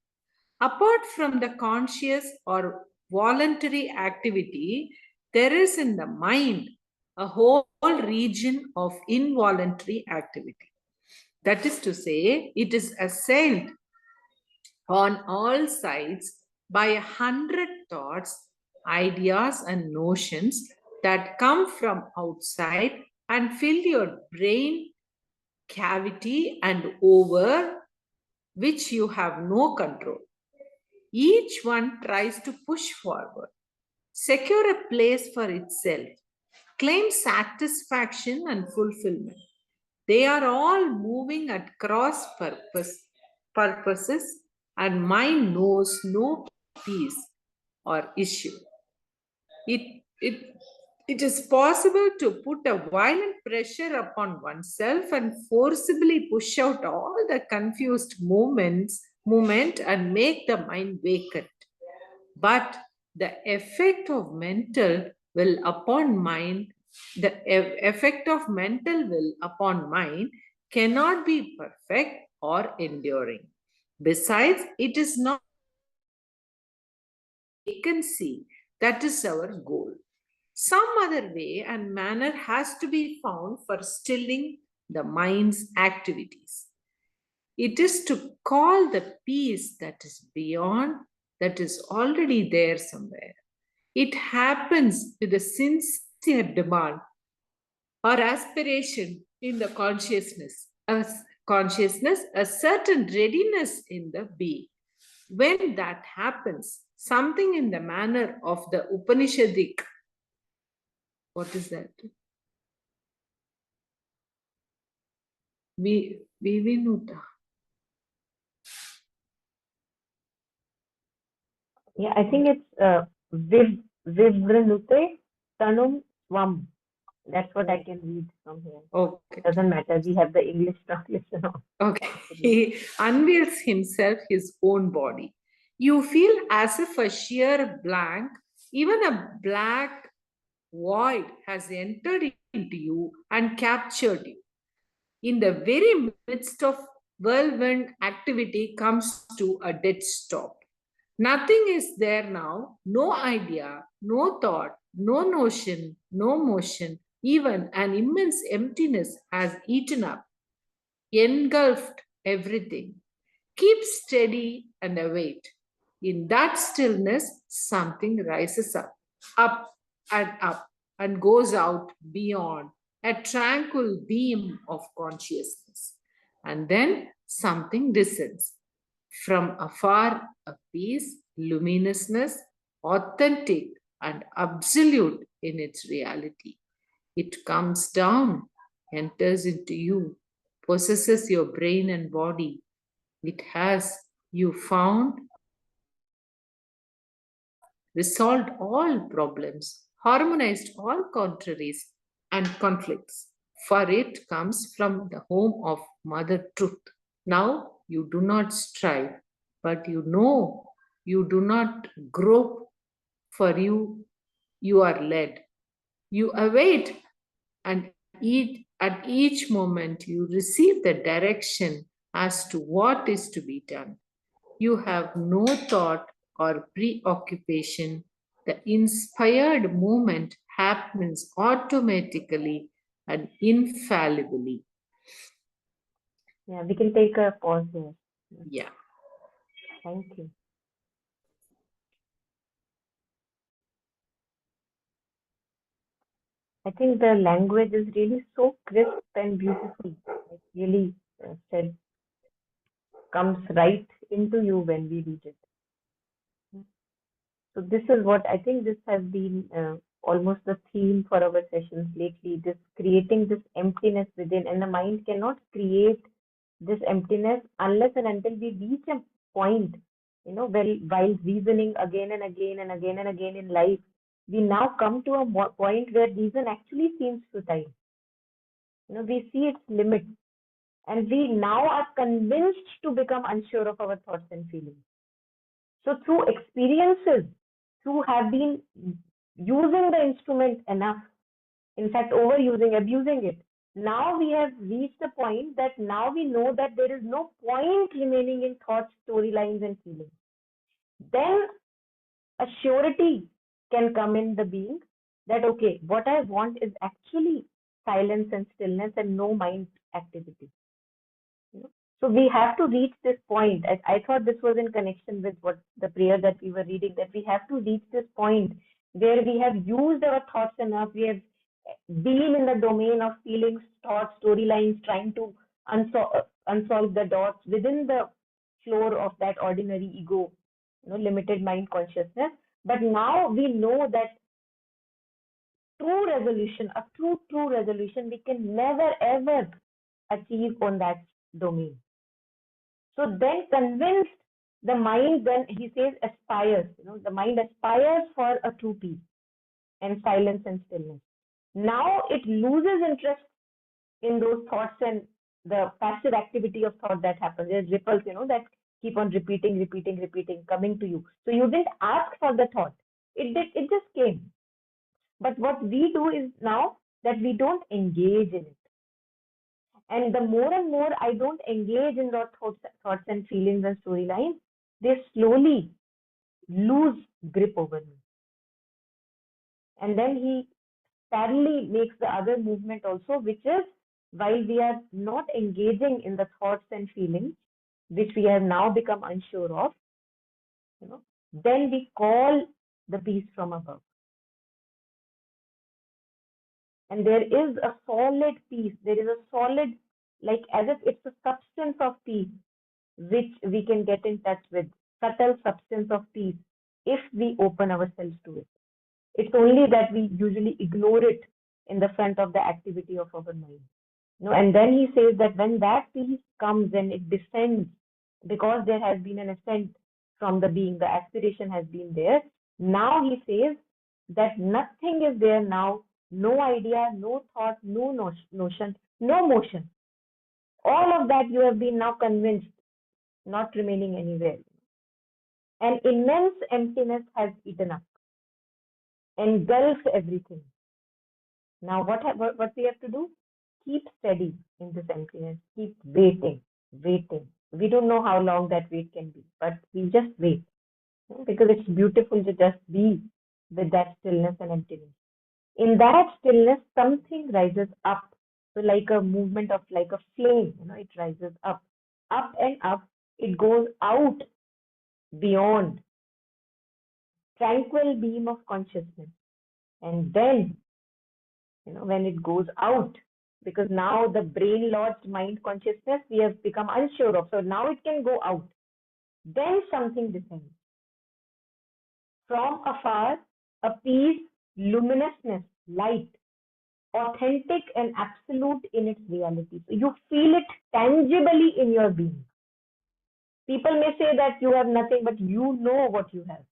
Apart from the conscious or voluntary activity, there is in the mind a whole region of involuntary activity. That is to say, it is assailed on all sides by 100 thoughts, ideas, and notions that come from outside and fill your brain cavity and over which you have no control. Each one tries to push forward, secure a place for itself, claim satisfaction and fulfillment. They are all moving at cross purposes, and mind knows no peace or issue. It is possible to put a violent pressure upon oneself and forcibly push out all the confused movement and make the mind vacant. But the effect of mental will upon mind, cannot be perfect or enduring. Besides, it is not vacancy that is our goal. Some other way and manner has to be found for stilling the mind's activities. It is to call the peace that is beyond, that is already there somewhere. It happens with a sincere demand or aspiration in the consciousness, a certain readiness in the being. When that happens, something in the manner of the Upanishadic, what is that? Vivinuta. Yeah, I think it's Vivranute Tanum Swam. That's what I can read from here. Okay. Doesn't matter. We have the English translation. Okay. He unveils himself his own body. You feel as if a sheer blank, even a black void has entered into you and captured you. In the very midst of whirlwind activity comes to a dead stop. Nothing is there now, no idea, no thought, no notion, no motion, even an immense emptiness has eaten up, engulfed everything. Keep steady and await. In that stillness, something rises up and up and goes out beyond, a tranquil beam of consciousness. And then something descends. From afar, a peace, luminousness, authentic and absolute in its reality. It comes down, enters into you, possesses your brain and body. It has, you found, resolved all problems, harmonized all contraries and conflicts, for it comes from the home of Mother Truth. Now you do not strive, but you know you do not grope, for you are led. You await, and at each moment you receive the direction as to what is to be done. You have no thought or preoccupation. The inspired movement happens automatically and infallibly. Yeah, we can take a pause here. Yeah. Thank you. I think the language is really so crisp and beautiful. It really said comes right into you when we read it. So this is what I think this has been almost the theme for our sessions lately. This creating this emptiness within, and the mind cannot create this emptiness unless and until we reach a point, while reasoning again and again and again and again in life, we now come to a point where reason actually seems futile. We see its limits, and we now are convinced to become unsure of our thoughts and feelings. So through experiences, through have been using the instrument enough, in fact, overusing, abusing it, now we have reached a point that now we know that there is no point remaining in thoughts, storylines, and feelings. Then a surety can come in the being that, okay, what I want is actually silence and stillness and no mind activity. So we have to reach this point. I thought this was in connection with what the prayer that we were reading, that we have to reach this point where we have used our thoughts enough. We have been in the domain of feelings, thoughts, storylines, trying to unsolve the dots within the floor of that ordinary ego, limited mind consciousness. But now we know that true resolution, a true resolution, we can never ever achieve on that domain. So then convinced, the mind, then he says, aspires, the mind aspires for a true peace and silence and stillness. Now it loses interest in those thoughts and the passive activity of thought that happens. There's ripples, that keep on repeating, coming to you. So you didn't ask for the thought. It just came. But what we do is now that we don't engage in it. And the more and more I don't engage in those thoughts and feelings and storylines, they slowly lose grip over me. And then he sadly makes the other movement also, which is while we are not engaging in the thoughts and feelings, which we have now become unsure of, then we call the peace from above. And there is a solid peace. There is a solid, like as if it's a substance of peace, which we can get in touch with, subtle substance of peace, if we open ourselves to it. It's only that we usually ignore it in the front of the activity of our mind. And then he says that when that peace comes and it descends, because there has been an ascent from the being, the aspiration has been there. Now he says that nothing is there now, no idea, no thought, no notion, no motion. All of that you have been now convinced, not remaining anywhere. An immense emptiness has eaten up, engulfed everything. Now what we have to do? Keep steady in this emptiness. Keep waiting. We don't know how long that wait can be, but we just wait, because it's beautiful to just be with that stillness and emptiness. In that stillness, something rises up. So like a movement of like a flame, it rises up and up. It goes out beyond, tranquil beam of consciousness. And then when it goes out, because now the brain lodged mind consciousness we have become unsure of. So now it can go out. Then something descends. From afar, a peace, luminousness, light, authentic and absolute in its reality. So you feel it tangibly in your being. People may say that you have nothing, but you know what you have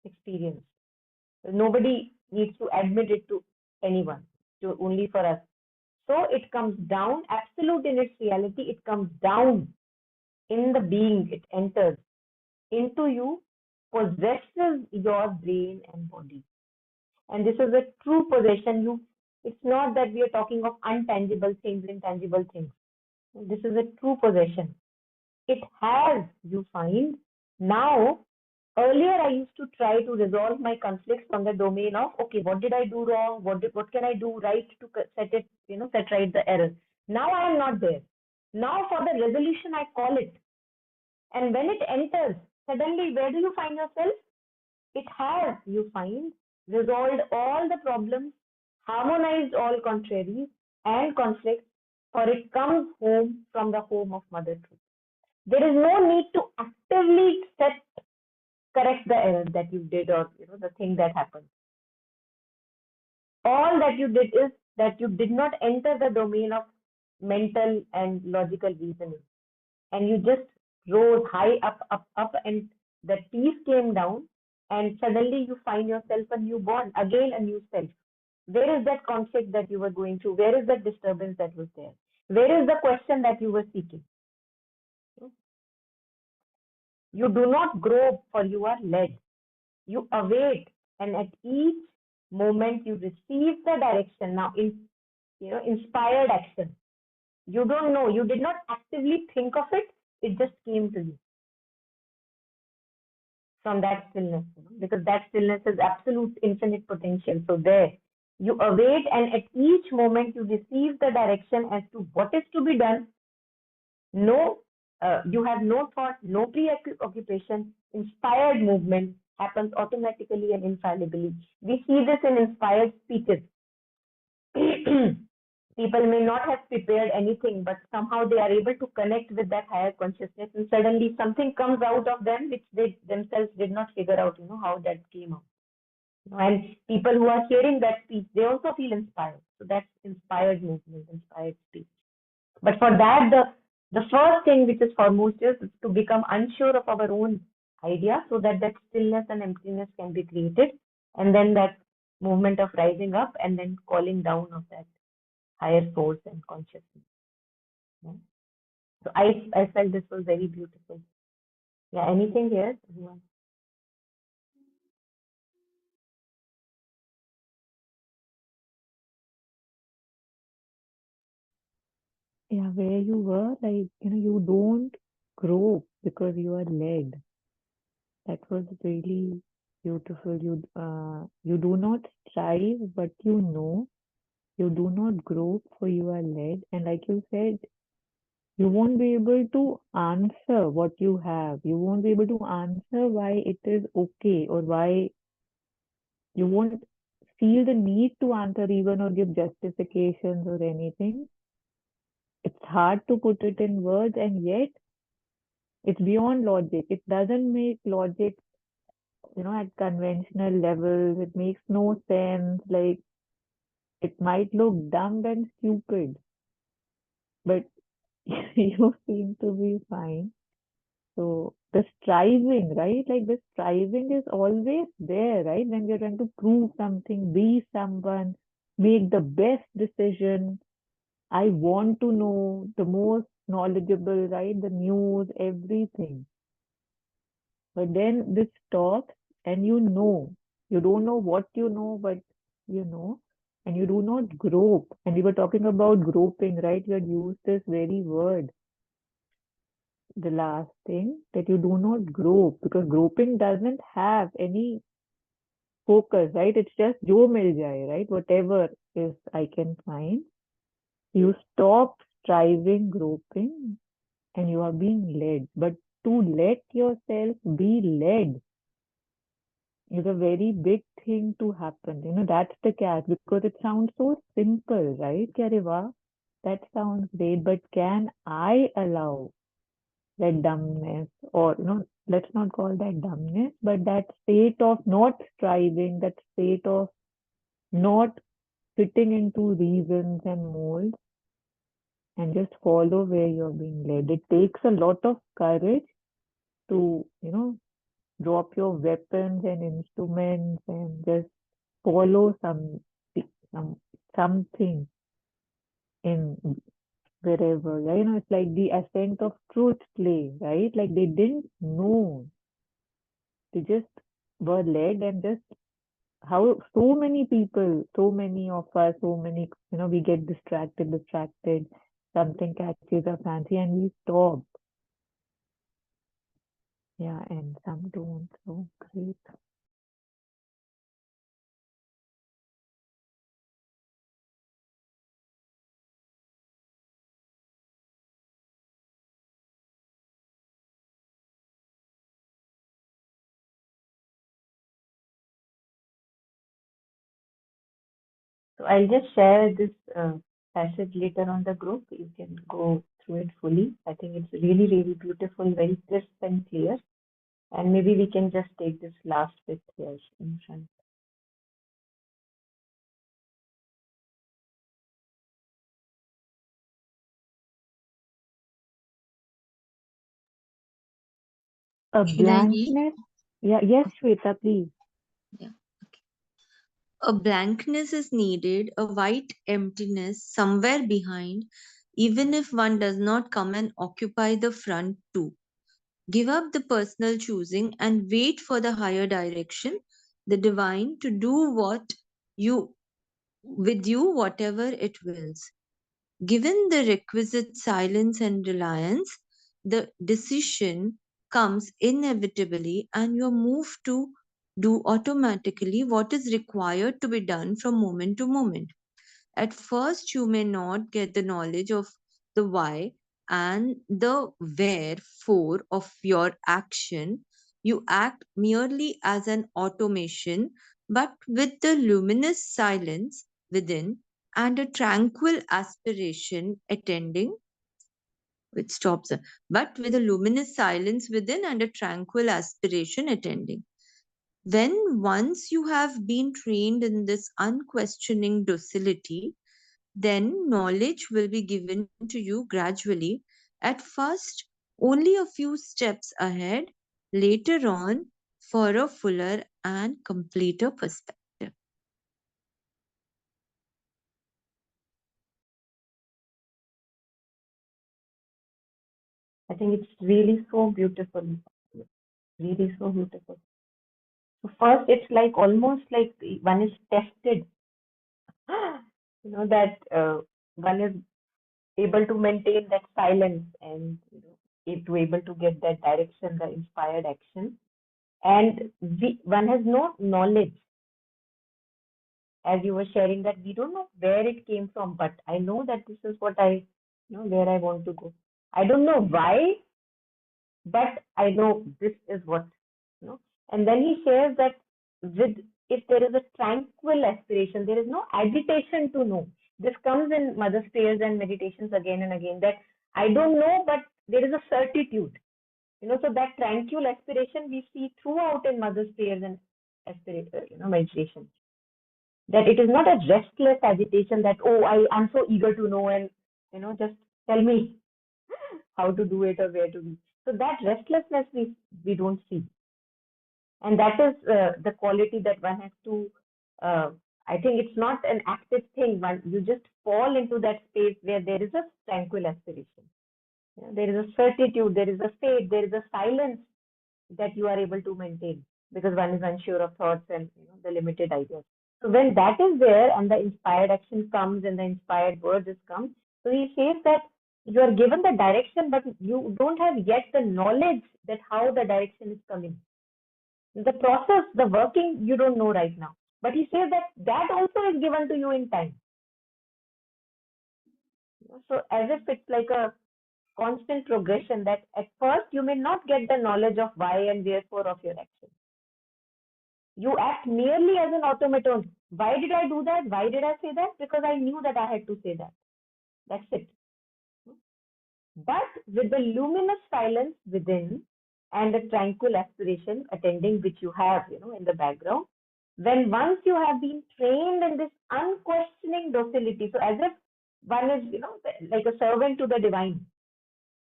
experienced. Nobody needs to admit it to anyone, only for us. So it comes down, absolute in its reality, it comes down in the being, it enters into you, possesses your brain and body. And this is a true possession. It's not that we are talking of untangible things, intangible things. This is a true possession. It has, you find. Now, earlier I used to try to resolve my conflicts from the domain of, okay, what did I do wrong? What can I do right to set right the error? Now I am not there. Now for the resolution, I call it. And when it enters, suddenly where do you find yourself? It has, you find, resolved all the problems, harmonized all contraries and conflicts, for it comes home from the home of Mother Truth. There is no need to actively correct the error that you did, or the thing that happened. All that you did is that you did not enter the domain of mental and logical reasoning, and you just rose high up, and the peace came down, and suddenly you find yourself a newborn, again a new self. Where is that conflict that you were going through? Where is that disturbance that was there? Where is the question that you were seeking? You do not grow, for you are led. You await, and at each moment you receive the direction. Now, inspired action. You don't know. You did not actively think of it. It just came to you from that stillness, because that stillness is absolute infinite potential. So there, you await, and at each moment you receive the direction as to what is to be done. No, you have no thought, no preoccupation. Inspired movement happens automatically and infallibly. We see this in inspired speeches. People may not have prepared anything, but somehow they are able to connect with that higher consciousness, and suddenly something comes out of them which they themselves did not figure out, how that came out. And people who are hearing that speech, they also feel inspired. So that's inspired movement, inspired speech. But for that, the first thing which is foremost is to become unsure of our own idea, so that stillness and emptiness can be created, and then that movement of rising up and then calling down of that higher source and consciousness. Yeah. So I felt this was very beautiful. Yeah, anything here? Yeah, where you were, you don't grow because you are led. That was really beautiful. You do not strive, but you know. You do not grow, for you are led. And like you said, you won't be able to answer what you have. You won't be able to answer why it is okay, or why you won't feel the need to answer even, or give justifications or anything. It's hard to put it in words, and yet it's beyond logic. It doesn't make logic, at conventional levels. It makes no sense. Like, it might look dumb and stupid, but you seem to be fine. So the striving, right? Like, the striving is always there, right? When we're trying to prove something, be someone, make the best decision. I want to know the most knowledgeable, right? The news, everything. But then this stops, and you don't know what you know, but you know, and you do not grope. And we were talking about groping, right? You had used this very word, the last thing, that you do not grope, because groping doesn't have any focus, right? It's just jo mil jaye, right? Whatever is I can find. You stop striving, groping, and you are being led. But to let yourself be led, is a very big thing to happen. That's the catch because it sounds so simple, right? Kya re wah, that sounds great, but can I allow that dumbness or, let's not call that dumbness, but that state of not striving, that state of not fitting into reasons and molds and just follow where you're being led. It takes a lot of courage to, drop your weapons and instruments and just follow some something in wherever. It's like the ascent of truth play, right? Like they didn't know. They just were led and just how so many people, so many of us, so many, we get distracted, something catches our fancy and we stop. Yeah, and some don't. So great. So I'll just share this passage later on the group. You can go through it fully. I think it's really, really beautiful, very crisp and clear. And maybe we can just take this last bit here in front. A Can I read? blankness. Yeah, yes, Shweta, please. Yeah. A blankness is needed, a white emptiness somewhere behind, even if one does not come and occupy the front too. Give up the personal choosing and wait for the higher direction, the divine, to do what you with you whatever it wills. Given the requisite silence and reliance, the decision comes inevitably and you're moved to do automatically what is required to be done from moment to moment. At first, you may not get the knowledge of the why and the wherefore of your action. You act merely as an automation, but with the luminous silence within and a tranquil aspiration attending, which stops there. But with a luminous silence within and a tranquil aspiration attending. When once you have been trained in this unquestioning docility, then knowledge will be given to you gradually. At first, only a few steps ahead, later on, for a fuller and completer perspective. I think it's really so beautiful, really so beautiful. So first, it's like almost like one is tested, that one is able to maintain that silence and to able to get that direction, the inspired action. And one has no knowledge, as you were sharing, that we don't know where it came from, but I know that this is what where I want to go. I don't know why, but I know this is what, you know. And then he shares that with if there is a tranquil aspiration, there is no agitation to know. This comes in Mother's prayers and meditations again and again that I don't know, but there is a certitude. So that tranquil aspiration we see throughout in Mother's prayers and meditations. That it is not a restless agitation that, oh, I'm so eager to know and, just tell me how to do it or where to be. So that restlessness we don't see. And that is the quality that one has to, I think it's not an active thing. You just fall into that space where there is a tranquil aspiration. There is a certitude, there is a faith, there is a silence that you are able to maintain because one is unsure of thoughts and the limited ideas. So when that is there and the inspired action comes and the inspired words come, so he says that you are given the direction, but you don't have yet the knowledge that how the direction is coming. The process, the working, you don't know right now. But he says that that also is given to you in time. So as if it's like a constant progression that at first you may not get the knowledge of why and wherefore of your action. You act merely as an automaton. Why did I do that? Why did I say that? Because I knew that I had to say that. That's it. But with the luminous silence within and the tranquil aspiration attending which you have, in the background, when once you have been trained in this unquestioning docility, so as if one is, like a servant to the divine,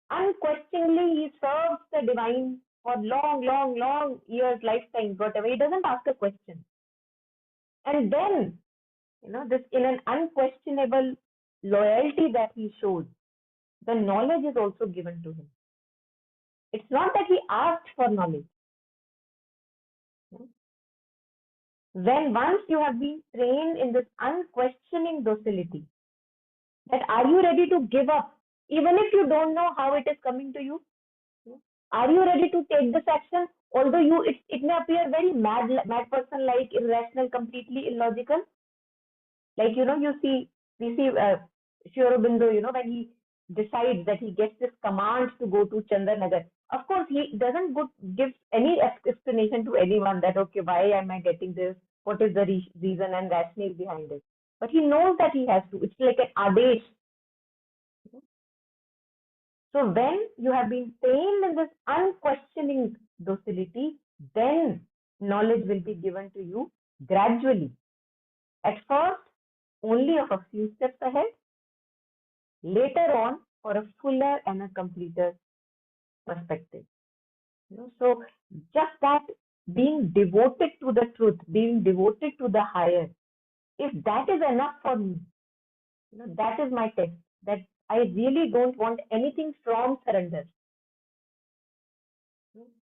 unquestioningly he serves the divine for long, long, long years, lifetimes, whatever. He doesn't ask a question. And then, this in an unquestionable loyalty that he shows, the knowledge is also given to him. It's not that he asked for knowledge. When once you have been trained in this unquestioning docility, that are you ready to give up, even if you don't know how it is coming to you? Are you ready to take this action? Although it may appear very mad person like, irrational, completely illogical. Like, we see Sri Aurobindo, when he decides that he gets this command to go to Chandranagar. Of course, he doesn't give any explanation to anyone that, okay, why am I getting this? What is the reason and rationale behind it? But he knows that he has to. It's like an adesh. So when you have been trained in this unquestioning docility, then knowledge will be given to you gradually. At first, only of a few steps ahead. Later on, for a fuller and a completer perspective. So just that being devoted to the truth, being devoted to the higher, if that is enough for me, that is my test, that I really don't want anything from surrender.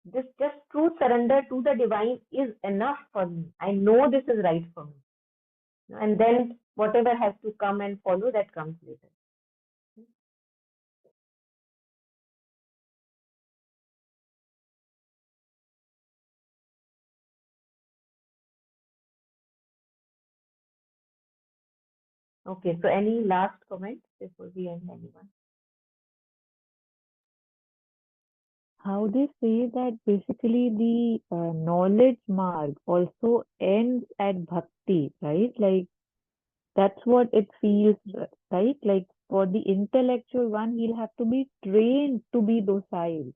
This just true surrender to the divine is enough for me. I know this is right for me. And then whatever has to come and follow, that comes later. Okay, so any last comments before we end, anyone? How they say that basically the knowledge marg also ends at bhakti, right? Like that's what it feels, right? Like for the intellectual one, he'll have to be trained to be docile,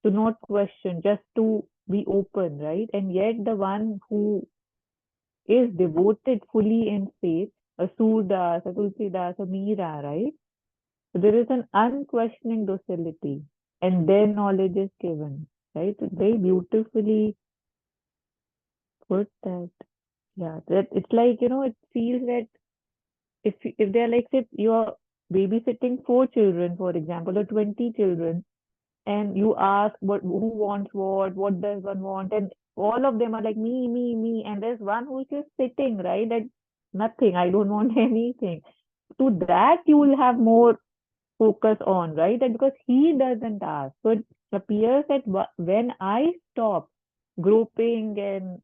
to not question, just to be open, right? And yet the one who is devoted fully in faith, a Surdas, a Tulsidas, a Meera, right? So there is an unquestioning docility, and then knowledge is given, right? Very beautifully put that. Yeah, that it's like, it feels that if they're like, say, you're babysitting 4 children, for example, or 20 children, and you ask who wants what does one want, and all of them are like me, and there's one who's just sitting, right? That nothing, I don't want anything. To that you will have more focus on, right? And because he doesn't ask. So it appears that when I stop groping and,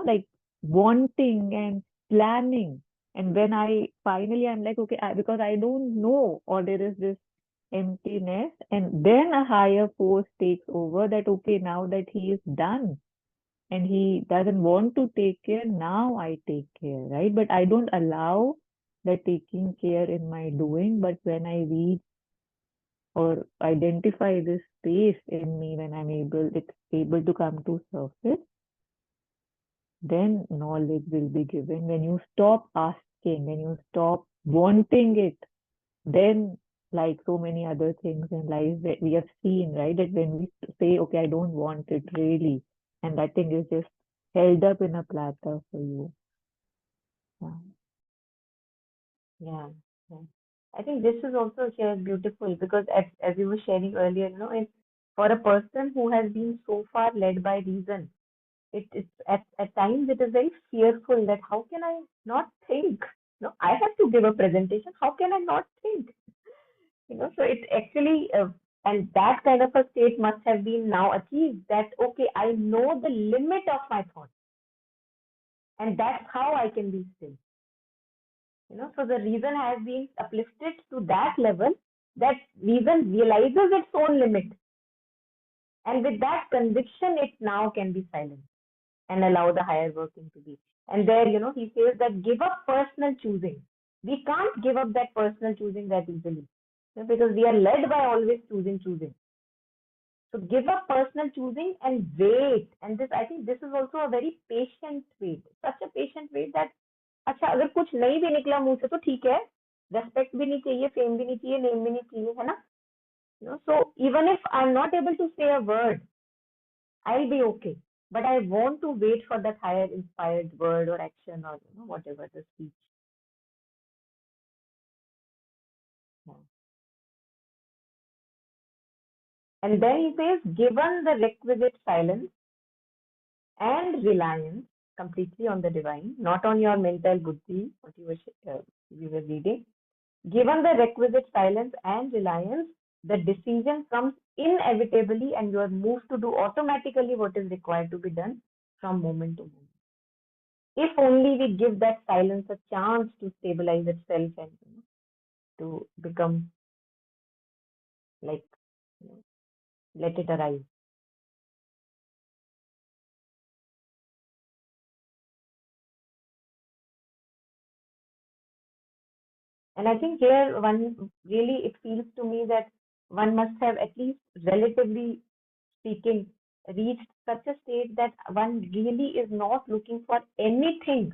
like wanting and planning, and when I finally, I'm like, okay, because I don't know, or there is this emptiness, and then a higher force takes over that, okay, now that he is done and he doesn't want to take care, now I take care, right? But I don't allow the taking care in my doing, but when I reach or identify this space in me, when it's able to come to surface, then knowledge will be given. When you stop asking, when you stop wanting it, then like so many other things in life that we have seen, right? That when we say, okay, I don't want it really, and that thing is just held up in a platter for you. Yeah. Yeah, yeah. I think this is also here beautiful because as you were sharing earlier, for a person who has been so far led by reason, it's at times it is very fearful that how can I not think? I have to give a presentation. How can I not think? So it's actually and that kind of a state must have been now achieved, that okay, I know the limit of my thoughts, and that's how I can be still. So the reason has been uplifted to that level that reason realizes its own limit. And with that conviction, it now can be silent. and allow the higher working to be. And there, he says that give up personal choosing. We can't give up that personal choosing that easily, because we are led by always choosing. So give up personal choosing and wait. And this, I think, this is also a very patient wait. Such a patient wait that, अच्छा अगर कुछ नहीं भी निकला मुंह से तो ठीक है, रेस्पेक्ट भी नहीं चाहिए, फेम भी नहीं चाहिए, नेम भी नहीं चाहिए, है ना? So even if I'm not able to say a word, I'll be okay. But I want to wait for that higher inspired word or action or whatever the speech. Yeah. And then he says, given the requisite silence and reliance completely on the divine, not on your mental buddhi, what you were reading. Given the requisite silence and reliance, the decision comes inevitably and you are moved to do automatically what is required to be done from moment to moment. If only we give that silence a chance to stabilize itself and to become like, let it arise. And I think here it feels to me that one must have, at least relatively speaking, reached such a state that one really is not looking for anything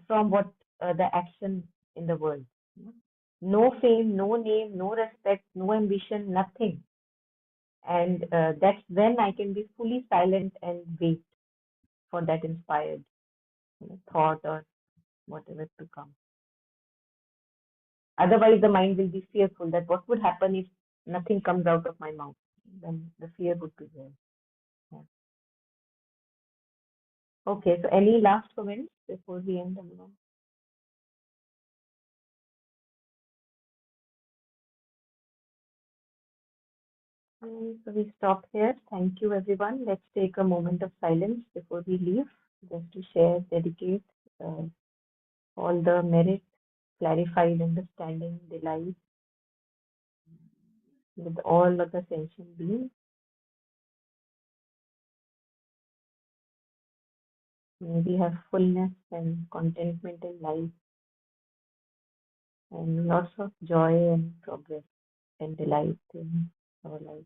from what the action in the world. No fame, no name, no respect, no ambition, nothing. And that's when I can be fully silent and wait for that inspired thought or whatever to come. Otherwise, the mind will be fearful that what would happen if nothing comes out of my mouth. Then the fear would be there. Yeah. Okay, so any last comments before we end the blog? So we stop here. Thank you, everyone. Let's take a moment of silence before we leave, just to share, dedicate all the merit, clarified understanding, delight with all of the sentient beings. May we have fullness and contentment in life, and lots of joy and progress and delight in our life.